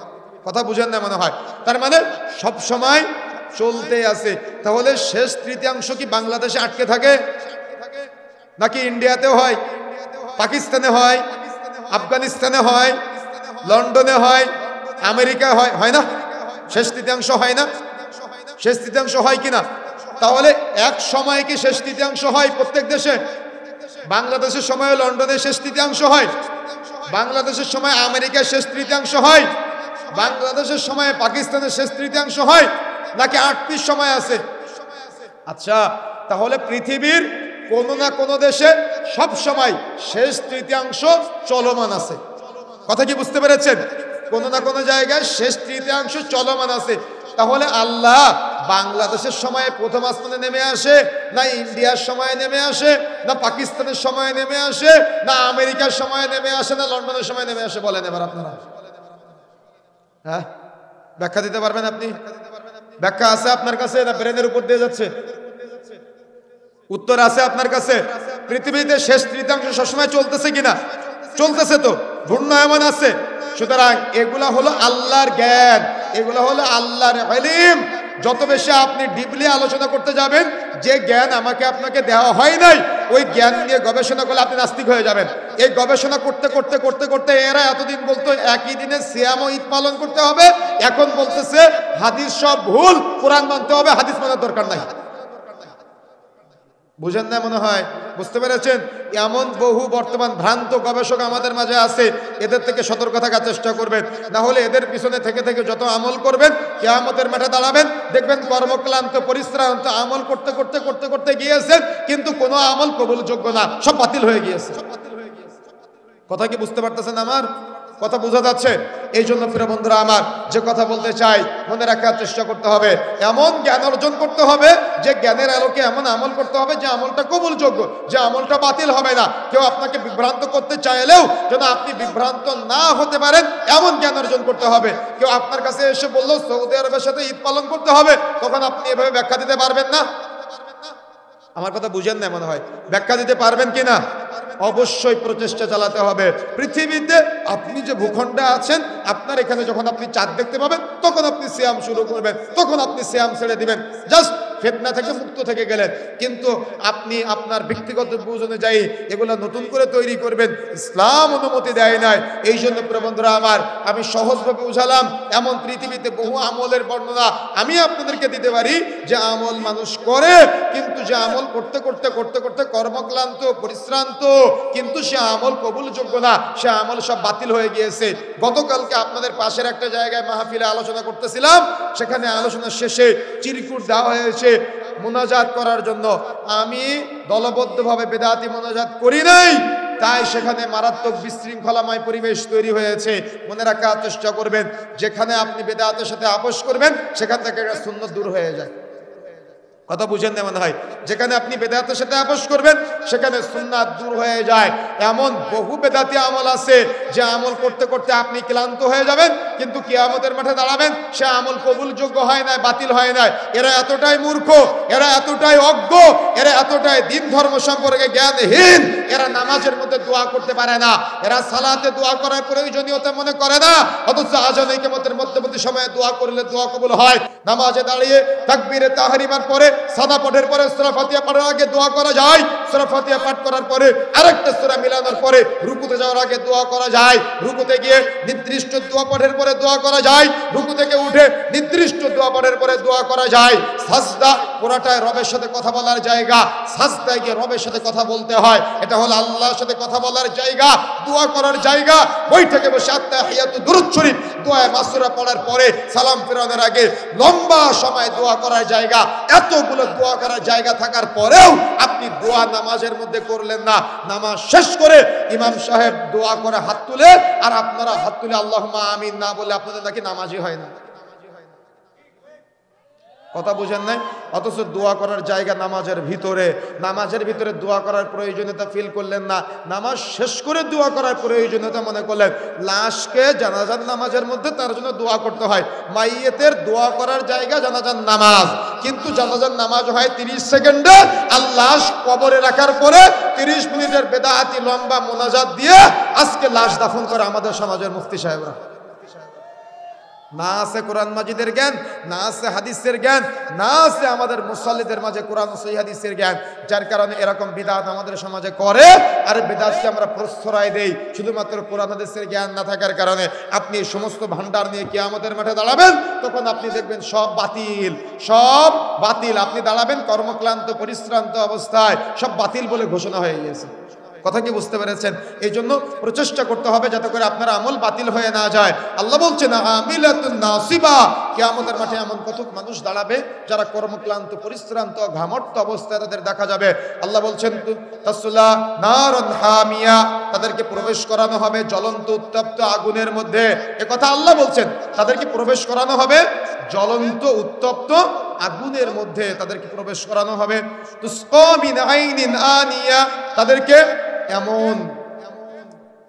কথা বুঝেন না মনে হয়? তার মানে সব সময় চলতে আছে। তাহলে শেষ তৃতীয়াংশ কি বাংলাদেশে আটকে থাকে, নাকি ইন্ডিয়াতেও হয়, পাকিস্তানে হয়, আফগানিস্তানে হয়, লন্ডনে হয়, আমেরিকায় হয়? হয় না? শেষ তৃতীয়াংশ হয় না? শেষ তৃতীয়াংশ হয় কিনা? তাহলে এক সময় কি শেষ তৃতীয়াংশ হয় প্রত্যেক দেশে? বাংলাদেশের সময় লন্ডনে শেষ তৃতীয়াংশ হয়, বাংলাদেশের সময় আমেরিকায় শেষ তৃতীয়াংশ হয়, বাংলাদেশের সময় পাকিস্তানের শেষ তৃতীয়াংশ হয়, নাকি 8 পিস সময় আছে? আচ্ছা, তাহলে পৃথিবীর কোনো না কোনো দেশে সব সময় শেষ তৃতীয়াংশ চলমান আছে। কথা কি বুঝতে পেরেছেন? কোনো না কোনো জায়গায় শেষ তৃতীয়াংশ চলমান আছে। তাহলে আল্লাহ বাংলাদেশের সময়ে প্রথম আসমানে নেমে আসে, না ইন্ডিয়ার সময়ে নেমে আসে, না পাকিস্তানের সময়ে নেমে আসে, না আমেরিকার সময়ে নেমে আসে, না লন্ডনের সময় নেমে আসে? বলেন এবার আপনারা। হ্যাঁ, ব্যাখ্যা দিতে পারবেন আপনি? ব্যাখ্যা আছে আপনার কাছে, না ব্রেনের উপর দিয়ে যাচ্ছে? উত্তর আছে আপনার কাছে? পৃথিবীতে শেষ তৃতীয়াংশ সবসময় চলতেছে কিনা? চলতেছে তো, ঘূর্ণায়মান আছে। সুতরাং এগুলা হলো আল্লাহর জ্ঞান, এগুলো হলো আল্লাহর ইলম। যত বেশি আপনি ডিপলি আলোচনা করতে যাবেন, যে জ্ঞান আমাকে আপনাকে দেওয়া হয় নাই, ওই জ্ঞান নিয়ে গবেষণা করলে আপনি নাস্তিক হয়ে যাবেন। এই গবেষণা করতে করতে করতে করতে এরা এতদিন বলতো একই দিনে সিয়াম ও ঈদ পালন করতে হবে, এখন বলতেছে হাদিস সব ভুল, কোরআন মানতে হবে, হাদিস মানার দরকার নাই। বুঝেন না মনে হয়? বুঝতে পেরেছেন? এমন বহু বর্তমান ভ্রান্ত গবেষক আমাদের মাঝে আছে, এদের থেকে সতর্ক থাকার চেষ্টা করবেন। না হলে এদের পিছনে থেকে থেকে যত আমল করবেন, কিয়ামতের মাঠে দাঁড়াবেন, দেখবেন কর্মক্লান্ত পরিশ্রান্ত আমল করতে করতে করতে করতে গিয়েছেন, কিন্তু কোনো আমল কবুলযোগ্য না, সব বাতিল হয়ে গিয়েছে। কথা কি বুঝতে পারতেছেন? আমার কথা বোঝা যাচ্ছে? এই জন্য প্রিয় বন্ধুরা আমার, যে কথা বলতে চাই মনে রাখার চেষ্টা করতে হবে, এমন জ্ঞান অর্জন করতে হবে যে জ্ঞানের আলোকে এমন আমল করতে হবে যে আমলটা কবুলযোগ্য, যে আমলটা বাতিল হবে না। কেউ আপনাকে বিভ্রান্ত করতে চাইলেও যেন আপনি বিভ্রান্ত না হতে পারেন, এমন জ্ঞান অর্জন করতে হবে। কেউ আপনার কাছে এসে বললো সৌদি আরবের সাথে ঈদ পালন করতে হবে, তখন আপনি এভাবে ব্যাখ্যা দিতে পারবেন না। আমার কথা বুঝেন না মনে হয়? ব্যাখ্যা দিতে পারবেন কিনা? অবশ্যই প্রচেষ্টা চালাতে হবে। পৃথিবীতে আপনি যে ভূখণ্ডে আছেন, আপনার এখানে যখন আপনি চাঁদ দেখতে পাবেন, তখন আপনি সিয়াম শুরু করবেন, তখন আপনি সিয়াম ছেড়ে দিবেন, জাস্ট ফিতনা থেকে মুক্ত থেকে গেলেন। কিন্তু আপনি আপনার ব্যক্তিগত বুঝ অনুযায়ী এগুলো নতুন করে তৈরি করবেন, ইসলাম অনুমতি দেয় নাই। এই জন্য প্রিয় বন্ধুরা আমার, আমি সহজভাবে বুঝালাম, এমন পৃথিবীতে বহু আমলের বর্ণনা আমি আপনাদেরকে দিতে পারি, যে আমল মানুষ করে, কিন্তু যে আমল করতে করতে করতে করতে কর্মক্লান্ত পরিশ্রান্ত, কিন্তু সে আমল কবুলযোগ্য না, সে আমল সব বাতিল হয়ে গিয়েছে। গতকালকে আপনাদের পাশের একটা জায়গায় মাহফিলে আলোচনা করতেছিলাম, সেখানে আলোচনা শেষে চিরকুট দেওয়া হয়েছে মুনাজাত করার জন্য। আমি দলবদ্ধভাবে বেদাতি মুনাজাত করি নাই, তাই সেখানে মারাত্মক বিশৃঙ্খলাময় পরিবেশ তৈরি হয়েছে। মনে রাখার চেষ্টা করবেন, যেখানে আপনি বেদাতের সাথে আপোষ করবেন, সেখান থেকে একটা সুন্নাত দূর হয়ে যায়। কথা বুঝেন না মনে হয়? যেখানে আপনি বেদাতের সাথে আপোষ করবেন, সেখানে সুন্নাত দূর হয়ে যায়। এমন বহু বেদাতি আমল আছে, যে আমল করতে করতে আপনি ক্লান্ত হয়ে যাবেন, কিন্তু কিয়ামতের মাঠে দাঁড়াবেন, সে আমল কবুলযোগ্য হয় না, বাতিল হয় না। এরা এতটাই মূর্খ, এরা এতটাই অজ্ঞ, এরা এতটাই দিন ধর্ম সম্পর্কে জ্ঞানহীন, এরা নামাজের মধ্যে দোয়া করতে পারে না, এরা সালাতে দোয়া করার প্রয়োজনীয়তা মনে করে না, অথচ আজান ইকামতের মধ্যবর্তী সময়ে দোয়া করলে দোয়া কবুল হয়। নামাজে দাঁড়িয়ে তাকবীরে তাহরিমার পরে, সাদা পাঠের পরে, সূরা ফাতিহা পড়ার আগে দোয়া করা যায়, সূরা ফাতিহা পাঠ করার পরে আরেকটা সূরা মিলানোর পরে রুকুতে যাওয়ার আগে দোয়া করা যায়, রুকুতে গিয়ে নির্দিষ্ট দোয়া পাঠের পরে দোয়া করা যায়, রুকু থেকে উঠে নির্দিষ্ট দোয়া পাঠের পরে দোয়া করা যায়। সাজদা পুরাটাই রবের সাথে কথা বলার জায়গা, সাজদায় গিয়ে রবের সাথে কথা বলতে হয়, এটা হলো আল্লাহর সাথে কথা বলার জায়গা, দোয়া করার জায়গা। বৈঠকে বসে আত্তাহিয়াতু দুরূদ শরীফ দোয়া মাসুরা পড়ার পরে সালাম ফেরানোর আগে লম্বা সময় দোয়া করার জায়গা। এতগুলো দোয়া করার জায়গা থাকার পরেও আপনি দোয়া নামাজের মধ্যে করলেন না। নামাজ শেষ করে ইমাম সাহেব দোয়া করে হাত তুলে, আর আপনারা হাত তুলে আল্লাহুম্মা আমিন না বলে আপনাদের নাকি নামাজই হয় না। কথা বুঝেন নাই? অথচ দোয়া করার জায়গা নামাজের ভিতরে, নামাজের ভিতরে দোয়া করার প্রয়োজনীয়তা ফিল করলেন না, নামাজ শেষ করে দোয়া করার প্রয়োজনীয়তা মনে করলেন। লাশকে জানাজার নামাজের মধ্যে তার জন্য দোয়া করতে হয়, মাইয়েতের দোয়া করার জায়গা জানাজার নামাজ, কিন্তু জানাজার নামাজ হয় 30 সেকেন্ডে, আর লাশ কবরে রাখার পরে 30 মিনিটের বেদাতি লম্বা মোনাজাত দিয়ে আজকে লাশ দাফন করে আমাদের সমাজের মুফতি সাহেবরা। না আছে কোরআন মাজিদের জ্ঞান, না আছে হাদিসের জ্ঞান, না আছে আমাদের মুসল্লিদের মাঝে কোরআন ও সহিহ হাদিসের জ্ঞান, যার কারণে এরকম বিদআত আমাদের সমাজে করে। আর বিদআতকে আমরা প্রশ্রয় দেই শুধুমাত্র কোরআন হাদিসের জ্ঞান না থাকার কারণে। আপনি এই সমস্ত ভান্ডার নিয়ে কিয়ামতের মাঠে দাঁড়াবেন, তখন আপনি দেখবেন সব বাতিল, সব বাতিল। আপনি দাঁড়াবেন কর্মক্লান্ত পরিশ্রান্ত অবস্থায়, সব বাতিল বলে ঘোষণা হয়ে গিয়েছে। কথা কি বুঝতে পেরেছেন? এই জন্য প্রচেষ্টা করতে হবে যাতে করে আপনার আমল বাতিল হয়ে না যায়। আল্লাহ বলছেন আমিলাতুন নাসিবা, কিয়ামতের মাঠে এমন কত মানুষ দাঁড়াবে যারা কর্মক্লান্ত, পরিশ্রান্ত, ঘামট্ট অবস্থায় তাদের দেখা যাবে। আল্লাহ বলছেন তাসলা নারুন হামিয়া, তাদেরকে প্রবেশ করানো হবে জ্বলন্ত উত্তপ্ত আগুনের মধ্যে। একথা আল্লাহ বলছেন, তাদেরকে প্রবেশ করানো হবে জ্বলন্ত উত্তপ্ত আগুনের মধ্যে, তাদেরকে প্রবেশ করানো হবে। তুসকা মিন আইনিন আনিয়া, তাদেরকে এমন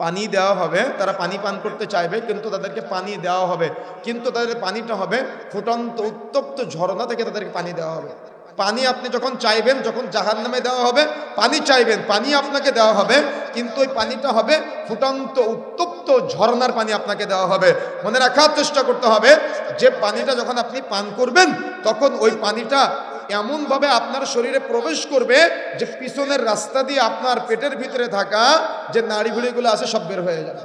পানি দেওয়া হবে, তারা পানি পান করতে চাইবে কিন্তু তাদেরকে পানি দেওয়া হবে, কিন্তু তাদের পানিটা হবে ফুটন্ত উত্তপ্ত ঝর্ণা থেকে তাদেরকে পানি দেওয়া হবে। পানি আপনি যখন চাইবেন, যখন জাহান্নামে দেওয়া হবে পানি চাইবেন, পানি আপনাকে দেওয়া হবে, কিন্তু ওই পানিটা হবে ফুটন্ত উত্তপ্ত ঝর্ণার পানি আপনাকে দেওয়া হবে। মনে রাখার চেষ্টা করতে হবে যে পানিটা যখন আপনি পান করবেন তখন ওই পানিটা এমনভাবে আপনার শরীরে প্রবেশ করবে যে পিছনের রাস্তা দিয়ে আপনার পেটের ভিতরে থাকা যে নাড়িভুড়িগুলো আছে সব বের হয়ে যাবে।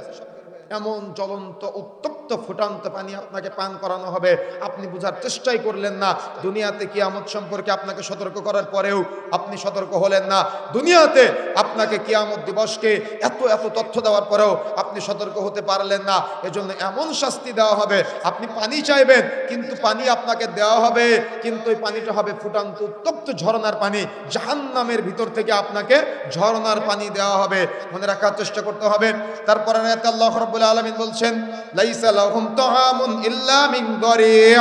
এমন জ্বলন্ত উত্তপ্ত ফুটন্ত পানি আপনাকে পান করানো হবে। আপনি বোঝার চেষ্টাই করলেন না। দুনিয়াতে কিয়ামত সম্পর্কে আপনাকে সতর্ক করার পরেও আপনি সতর্ক হলেন না। দুনিয়াতে আপনাকে কিয়ামত দিবসকে এত এত তথ্য দেওয়ার পরেও আপনি সতর্ক হতে পারলেন না। এজন্য এমন শাস্তি দেওয়া হবে, আপনি পানি চাইবেন কিন্তু পানি আপনাকে দেওয়া হবে, কিন্তু ওই পানিটা হবে ফুটন্ত উত্তপ্ত ঝর্ণার পানি। জাহান্নামের ভিতর থেকে আপনাকে ঝর্ণার পানি দেওয়া হবে। মনে রাখার চেষ্টা করতে হবে। তারপরে আয়াতে আল্লাহ রাব্বুল আলামিন বলছেন লাইসা লাহুম তাআমুন ইল্লা মিন দারি',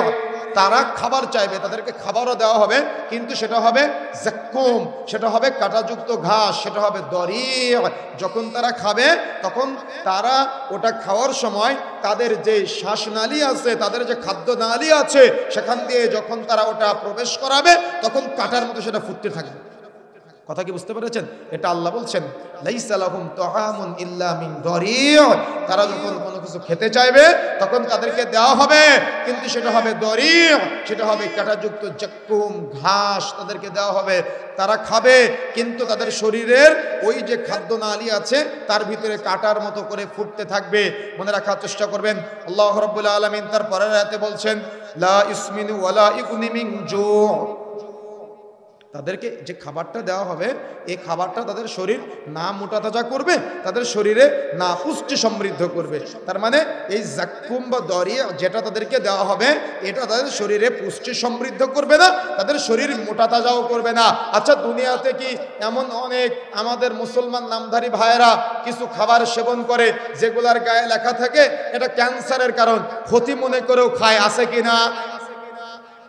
তারা খাবার চাইবে, তাদেরকে খাবারও দেওয়া হবে কিন্তু সেটা হবে যাক্কুম, সেটা হবে কাঁটাযুক্ত ঘাস, সেটা হবে দরি'। যখন তারা খাবে তখন তারা ওটা খাওয়ার সময় তাদের যে শ্বাসনালী আছে, তাদের যে খাদ্যনালী আছে, সেখান দিয়ে যখন তারা ওটা প্রবেশ করাবে তখন কাঁটার মতো সেটা ফুটতে থাকবে। কথা কি বুঝতে পেরেছেন? এটা আল্লাহ বলছেন লাইসা লাহুম তাআমুন ইল্লা মিন দারি', তারা যখন কোনো কিছু খেতে চাইবে তখন তাদেরকে দেওয়া হবে কিন্তু সেটা হবে দরি', সেটা হবে কাঁটাযুক্ত যাক্কুম ঘাস তাদেরকে দেওয়া হবে। তারা খাবে কিন্তু তাদের শরীরের ওই যে খাদ্যনালী আছে তার ভিতরে কাঁটার মতো করে ফুটতে থাকবে। মনে রাখার চেষ্টা করবেন। আল্লাহ রাব্বুল আলামিন তার পরের আয়াতে বলছেন লা ইসমিনু ওয়ালা ইগনি মিন জু', তাদেরকে যে খাবারটা দেওয়া হবে এই খাবারটা তাদের শরীর না মোটা তাজা করবে, তাদের শরীরে না পুষ্টি সমৃদ্ধ করবে। তার মানে এই যাক্কুম বা দরি যেটা তাদেরকে দেওয়া হবে এটা তাদের শরীরে পুষ্টি সমৃদ্ধ করবে না, তাদের শরীর মোটা তাজাও করবে না। আচ্ছা, দুনিয়াতে কি এমন অনেক আমাদের মুসলমান নামধারী ভাইয়েরা কিছু খাবার সেবন করে যেগুলার গায়ে লেখা থাকে এটা ক্যান্সারের কারণ, ক্ষতি মনে করেও খায়, আছে কি না?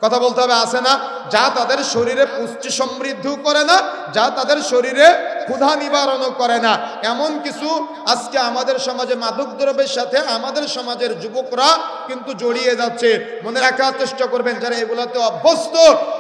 কথা বলতে হবে, আছে না? যা তাদের শরীরে পুষ্টি সমৃদ্ধ করে না, যা তাদের শরীরে ক্ষুধা নিবারণও করে না। এমন কিছু আজকে আমাদের সমাজে মাদক দ্রব্যের সাথে আমাদের সমাজের যুবকরা কিন্তু জড়িয়ে যাচ্ছে। মনে রাখার চেষ্টা করবেন যারা এগুলাতে অভ্যস্ত।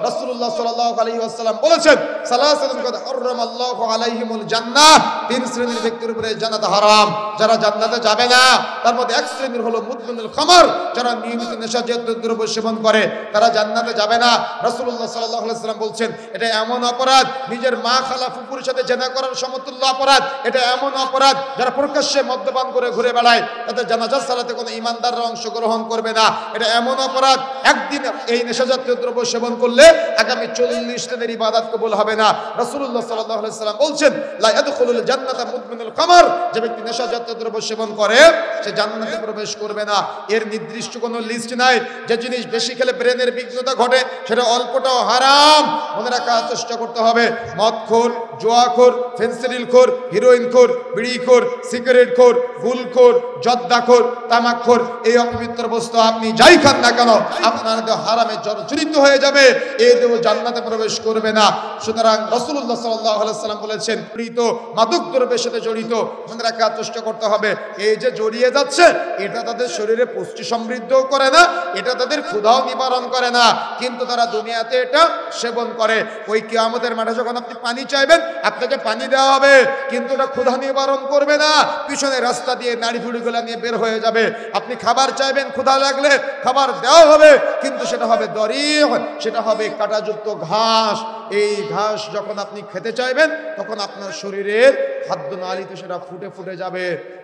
রাসূলুল্লাহ সাল্লাল্লাহু আলাইহি ওয়াসাল্লাম বলেছেন সালাসাতুন কাদ হারামাল্লাহু আলাইহিমুল জান্নাহ, তিন শ্রেণীর ব্যক্তির উপরে জান্নাত হারাম, যারা জান্নাতে যাবে না। তার মধ্যে এক শ্রেণীর হলো মুদমিনুল খামর, যারা নিয়মিত নেশাজাতীয় দ্রব্য সেবন করে, তারা জান্নাতে যাবে না। রাসূলুল্লাহ সাল্লাল্লাহু আলাইহি ওয়াসাল্লাম বলছেন এটা এমন অপরাধ, নিজের মা খালা ফুফুর সাথে জেনা করার সমতুল্য অপরাধ। এটা এমন অপরাধ যারা প্রকাশ্যে মদ্যপান করে ঘুরে বেড়ায়, তাদের জানাজার সালাতে কোনো ঈমানদাররা অংশগ্রহণ করবে না। এটা এমন অপরাধ, একদিন এই নেশাজাতীয় দ্রব্য সেবন করলে আগামী 40 দিনের ইবাদত কবুল হবে না। রাসূলুল্লাহ সাল্লাল্লাহু আলাইহি ওয়াসাল্লাম বলছেন লা ইয়াদখুলুল জান্নাতা মুদমিনুল খামর, যে ব্যক্তি নেশাজাতীয় দ্রব্য সেবন করে সে জান্নাতে প্রবেশ করবে না। এর নির্দিষ্ট কোনো লিস্ট নাই। যে জিনিস বেশি খেলে ব্রেনের বিঘ্নতা ঘটে সেটা অল্পটাও হারাম। মনে রাখার চেষ্টা করতে হবে। মদখোর, জুয়াখোর, ফেন্সিডিলখোর, হিরোইনখোর, বিড়িখোর, সিগারেটখোর, গুলখোর, জর্দাখোর, তামাকখোর, এই অপবিত্র বস্তু আপনি যাই খান না কেন আপনার দেহ হারামে জর্জরিত হয়ে যাবে, এই দেহ জান্নাতে প্রবেশ করবে না। সুতরাং রাসূলুল্লাহ সাল্লাল্লাহু আলাইহি ওয়াসাল্লাম বলেছেন জড়িত মাদক দ্রব্যের সাথে জড়িত মনে রাখার চেষ্টা করতে হবে। এই যে জড়িয়ে যাচ্ছে এটা তাদের শরীরে পুষ্টি সমৃদ্ধ করে না, এটা তাদের ক্ষুধাও নিবারণ করে না, কিন্তু তারা দুনিয়াতে এটা সেবন করে। ওই কিয়ামতের মাঠে যখন আপনি পানি চাইবেন আপনাকে পানি দেওয়া হবে কিন্তু এটা ক্ষুধা নিবারণ করবে না, পিছনে রাস্তা দিয়ে নাড়ি ভুড়িগুলা নিয়ে বের হয়ে যাবে। আপনি খাবার চাইবেন, ক্ষুধা লাগলে খাবার দেওয়া হবে কিন্তু সেটা হবে দরি', সেটা হবে কাঁটাযুক্ত ঘাস। এই ঘাস যখন আপনি খেতে চাইবেন তখন আপনার শরীরের খাদ্য নালীতে সেটা ফুটে ফুটে যাবে।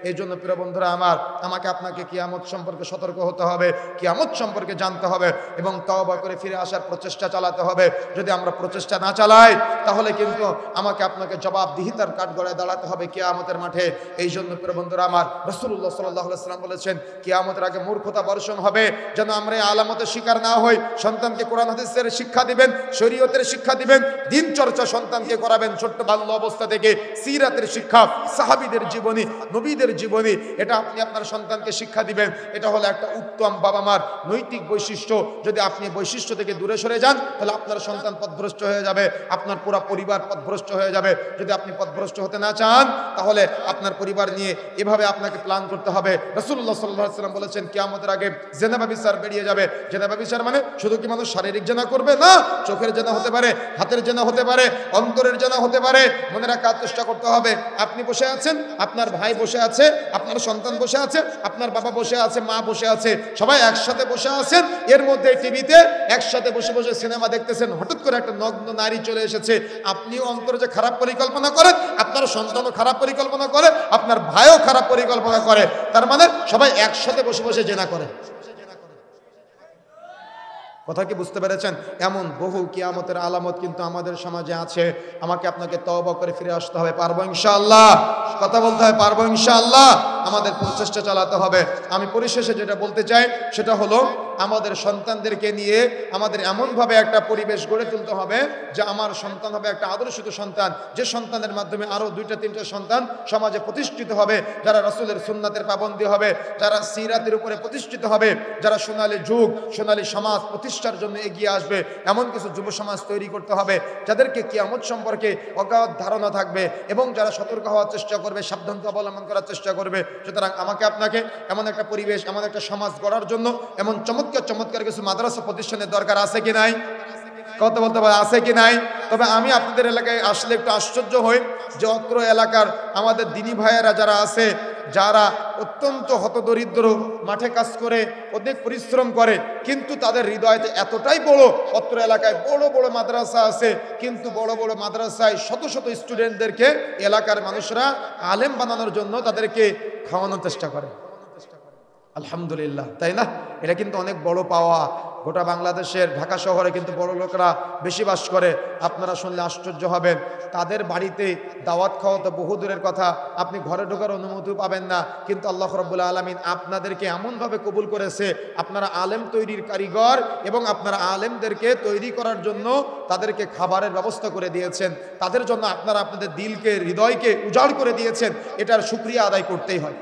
এই জন্য প্রিয় বন্ধুরা আমার, আমাকে আপনাকে কিয়ামত সম্পর্কে সতর্ক হতে হবে, কিয়ামত সম্পর্কে জানতে হবে এবং তওবা করে ফিরে আসার প্রচেষ্টা চালাতে হবে। যদি আমরা প্রচেষ্টা না চালাই তাহলে কিন্তু আমাকে আপনাকে জবাবদিহিতার কাঠগড়ায় দাঁড়াতে হবে কিয়ামতের মাঠে। এই জন্য প্রিয় বন্ধুরা আমার, রাসূলুল্লাহ সাল্লাল্লাহু আলাইহি ওয়াসাল্লাম বলেছেন কিয়ামতের আগে মূর্খতা বর্ষণ হবে, যেন আমরা এই আলামতের শিকার না হই। সন্তানকে কোরআন হাদিসের শিক্ষা দিবেন, শরীয়তের শিক্ষা দিবেন, দিন চর্চা সন্তানকে করাবেন ছোট্ট বাল্য অবস্থা থেকে। সিরাতের শিক্ষা, সাহাবীদের জীবনী, নবীদের জীবনী, এটা আপনি আপনার সন্তানকে শিক্ষা দিবেন। এটা হলো একটা উত্তম বাবা মার নৈতিক বৈশিষ্ট্য। যদি আপনি বৈশিষ্ট্য থেকে দূরে সরে যান তাহলে আপনার সন্তান পথভ্রষ্ট হয়ে যাবে, আপনার পুরো পরিবার পথভ্রষ্ট হয়ে যাবে। যদি আপনি পথভ্রষ্ট হতে না চান তাহলে আপনার পরিবার নিয়ে এভাবে আপনাকে প্ল্যান করতে হবে। রাসূলুল্লাহ সাল্লাল্লাহু আলাইহি ওয়াসাল্লাম বলেছেন কিয়ামতের আগে জিনা ব্যভিচার বেরিয়ে যাবে। জিনা ব্যভিচার মানে শুধু কি মানুষ শারীরিক জিনা করবে? না, চোখের জিনা হতে পারে, হাতের জিনা হতে পারে, অন্তরের জিনা হতে পারে। মনে রাখার চেষ্টা করতে হবে, আপনি বসে আছেন, আপনার ভাই বসে আছে, আপনার সন্তান বসে আছে, আপনার বাবা বসে আছে, মা বসে আছে, সবাই একসাথে বসে আছেন। এর মধ্যে টিভিতে একসাথে বসে বসে সিনেমা দেখতেছেন, হঠাৎ করে একটা নগ্ন নারী চলে এসেছে। আপনিও অন্তরে যে খারাপ পরিকল্পনা করেন, আপনার সন্তানও খারাপ পরিকল্পনা করে, আপনার ভাইও খারাপ পরিকল্পনা করে। তার মানে সবাই একসাথে বসে বসে জিনা করে। কথা কি বুঝতে পেরেছেন? এমন বহু কিয়ামতের আলামত কিন্তু আমাদের সমাজে আছে। আমাকে আপনাকে তওবা করে ফিরে আসতে হবে। পারবো ইনশাআল্লাহ? কথা বলতে হবে, পারবো ইনশাআল্লাহ? আমাদের প্রচেষ্টা চালাতে হবে। আমি পরিশেষে যেটা বলতে চাই সেটা হলো আমাদের সন্তানদেরকে নিয়ে আমাদের এমনভাবে একটা পরিবেশ গড়ে তুলতে হবে যে আমার সন্তান হবে একটা আদর্শিত সন্তান, যে সন্তানের মাধ্যমে আরও 2-3টা সন্তান সমাজে প্রতিষ্ঠিত হবে, যারা রাসূলের সুন্নাতের পাবন্দী হবে, যারা সিরাতের উপরে প্রতিষ্ঠিত হবে, যারা সোনালী যুগ, সোনালী সমাজ প্রতিষ্ঠার জন্য এগিয়ে আসবে। এমন কিছু যুব সমাজ তৈরি করতে হবে যাদেরকে কিয়ামত সম্পর্কে অগাধ ধারণা থাকবে এবং যারা সতর্ক হওয়ার চেষ্টা করবে, সাবধানতা অবলম্বন করার চেষ্টা করবে। সুতরাং আমাকে আপনাকে এমন একটা পরিবেশ, এমন একটা সমাজ গড়ার জন্য এমন চমৎকার কিছু মাদ্রাসা প্রতিষ্ঠানের দরকার আছে কি নাই? কথা বলতে পারে আছে কি নাই? তবে আমি আপনাদের এলাকায় আসলে একটু আশ্চর্য হই যে অত্র এলাকার আমাদের দিনী ভাইয়েরা যারা আছে, যারা অত্যন্ত হতদরিদ্র, মাঠে কাজ করে অনেক পরিশ্রম করে, কিন্তু তাদের হৃদয়তে এতটাই বড়। অত্র এলাকায় বড় বড় মাদ্রাসা আছে, কিন্তু বড় বড় মাদ্রাসায় শত শত স্টুডেন্টদেরকে এলাকার মানুষরা আলেম বানানোর জন্য তাদেরকে খাওয়ানোর চেষ্টা করে। আলহামদুলিল্লাহ, তাই না? এটা কিন্তু অনেক বড় পাওয়া। গোটা বাংলাদেশের ঢাকা শহরে কিন্তু বড় লোকরা বেশি বাস করে। আপনারা শুনলে আশ্চর্য হবেন, তাদের বাড়িতে দাওয়াত খাওয়া তো বহু দূরের কথা, আপনি ঘরে ঢোকার অনুমতি পাবেন না। কিন্তু আল্লাহ রাব্বুল আলামিন আপনাদেরকে এমনভাবে কবুল করেছে, আপনারা আলেম তৈরির কারিগর এবং আপনারা আলেমদেরকে তৈরি করার জন্য তাদেরকে খাবারের ব্যবস্থা করে দিয়েছেন। তাদের জন্য আপনারা আপনাদের দিলকে, হৃদয়কে উজাড় করে দিয়েছেন। এটার শুকরিয়া আদায় করতেই হয়।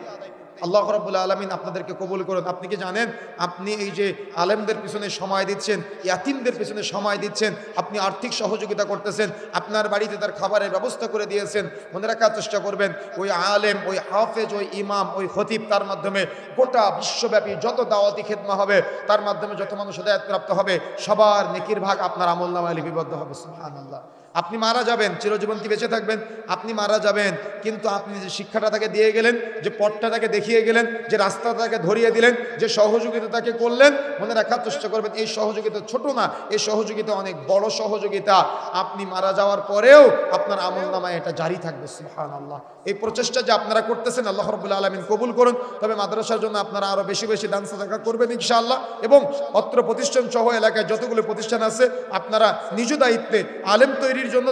আল্লাহ রাব্বুল আলামিন আপনাদেরকে কবুল করুন। আপনি কি জানেন, আপনি এই যে আলেমদের পিছনে সময় দিচ্ছেন, ইয়াতিমদের পিছনে সময় দিচ্ছেন, আপনি আর্থিক সহযোগিতা করতেছেন, আপনার বাড়িতে তার খাবারের ব্যবস্থা করে দিয়েছেন। মনে রাখার চেষ্টা করবেন, ওই আলেম, ওই হাফেজ, ওই ইমাম, ওই খতিব, তার মাধ্যমে গোটা বিশ্বব্যাপী যত দাওয়াতি খেদমা হবে, তার মাধ্যমে যত মানুষ হেদায়েত প্রাপ্ত হবে, সবার নেকির ভাগ আপনার আমলনামায় লিপিবদ্ধ হবে। সুবহানাল্লাহ। আপনি মারা যাবেন, চিরজীবন কি বেঁচে থাকবেন? আপনি মারা যাবেন, কিন্তু আপনি যে শিক্ষাটা তাকে দিয়ে গেলেন, যে পথটা তাকে দেখিয়ে গেলেন, যে রাস্তা তাকে ধরিয়ে দিলেন, যে সহযোগিতা তাকে করলেন, মনে রাখার চেষ্টা করবেন এই সহযোগিতা ছোট না, এই সহযোগিতা অনেক বড় সহযোগিতা। আপনি মারা যাওয়ার পরেও আপনার আমলনামায় এটা জারি থাকবে। সুবহানাল্লাহ। এই প্রচেষ্টা যে আপনারা করতেছেন, আল্লাহ রাব্বুল আলামিন কবুল করুন। তবে মাদ্রাসার জন্য আপনারা আরো বেশি বেশি দান সাদাকা করবেন ইনশাআল্লাহ। এবং অত্র প্রতিষ্ঠান সহ এলাকায় যতগুলো প্রতিষ্ঠান আছে, আপনারা নিজ দায়িত্বে আলেম তৈরির জন্য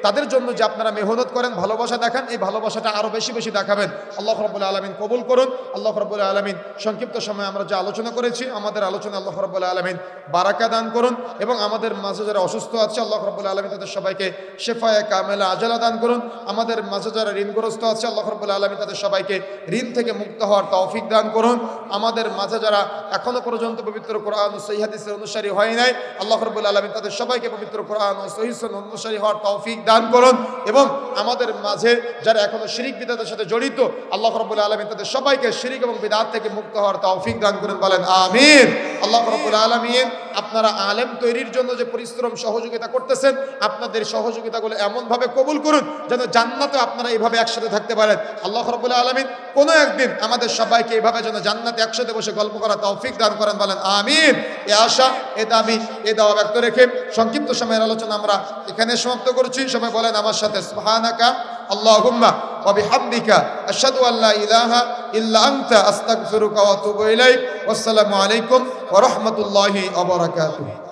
তাদের জন্য যে আপনারা মেহনত করেন, ভালোবাসা দেখান, এই ভালোবাসাটা আরো বেশি বেশি দেখাবেন। আল্লাহ রাব্বুল আলামিন কবুল করুন। আল্লাহ রাব্বুল আলামিন সংক্ষিপ্ত সময়ে আমরা যে আলোচনা করেছি, আমাদের আলোচনা আল্লাহ রাব্বুল আলামিন বারাকা দান করুন। এবং আমাদের মাঝে যারা অসুস্থ আছে, আল্লাহ রাব্বুল আলামিন তাদের সবাইকে শিফায়ে কামেলা আজালা দান করুন। আমাদের মাঝে যারা ঋণগ্রস্ত আছে, আল্লাহ রাব্বুল আলামিন তাদের সবাইকে ঋণ থেকে মুক্ত হওয়ার তৌফিক দান করুন। আমাদের মাঝে যারা এখনো পর্যন্ত পবিত্র কোরআন ও সহিহ হাদিসের অনুসারী হয় নাই, আল্লাহ রাব্বুল আলামিন তাদের সবাইকে পবিত্র কোরআন ও সহিহ সুন্নাহ অনুসারী হওয়ার তৌফিক দান করুন। এবং আমাদের মাঝে যারা এখনো শিরক বিদআতের সাথে জড়িত, আল্লাহ রাব্বুল আলামিন তাদের সবাইকে শিরক এবং বিদআত থেকে মুক্ত হওয়ার তৌফিক দান করুন। বলেন আমিন। আল্লাহ রাব্বুল আলামিন আপনারা আলেম তৈরির জন্য যে পরিশ্রম সহযোগিতা করতেছেন, আপনাদের সহযোগিতাগুলো এমনভাবে কবুল করুন যেন জান্নাতে আপনারা এইভাবে একসাথে থাকতে পারেন। আল্লাহ রাব্বুল আলামিন কোনো একদিন আমাদের সবাইকে এইভাবে যেন জান্নাতে একসাথে বসে গল্প করার তৌফিক দান করেন। বলেন আমিন। এই আশা, এই দাবি, এই দাওয়া ব্যক্ত রেখে সংক্ষিপ্ত সময়ের আলোচনা আমরা এখানে সমাপ্ত করছি। সবাই বলেন আমার সাথে সুবহানাকা আল্লাহুম্মা ওয়া বিহামদিকা আশহাদু আল্লা ইলাহা ইল্লা আনতা আস্তাগফিরুকা ওয়া আতুবু ইলাইক। ওয়াসসালামু আলাইকুম ওয়া রাহমাতুল্লাহি ওয়া বারাকাতুহু।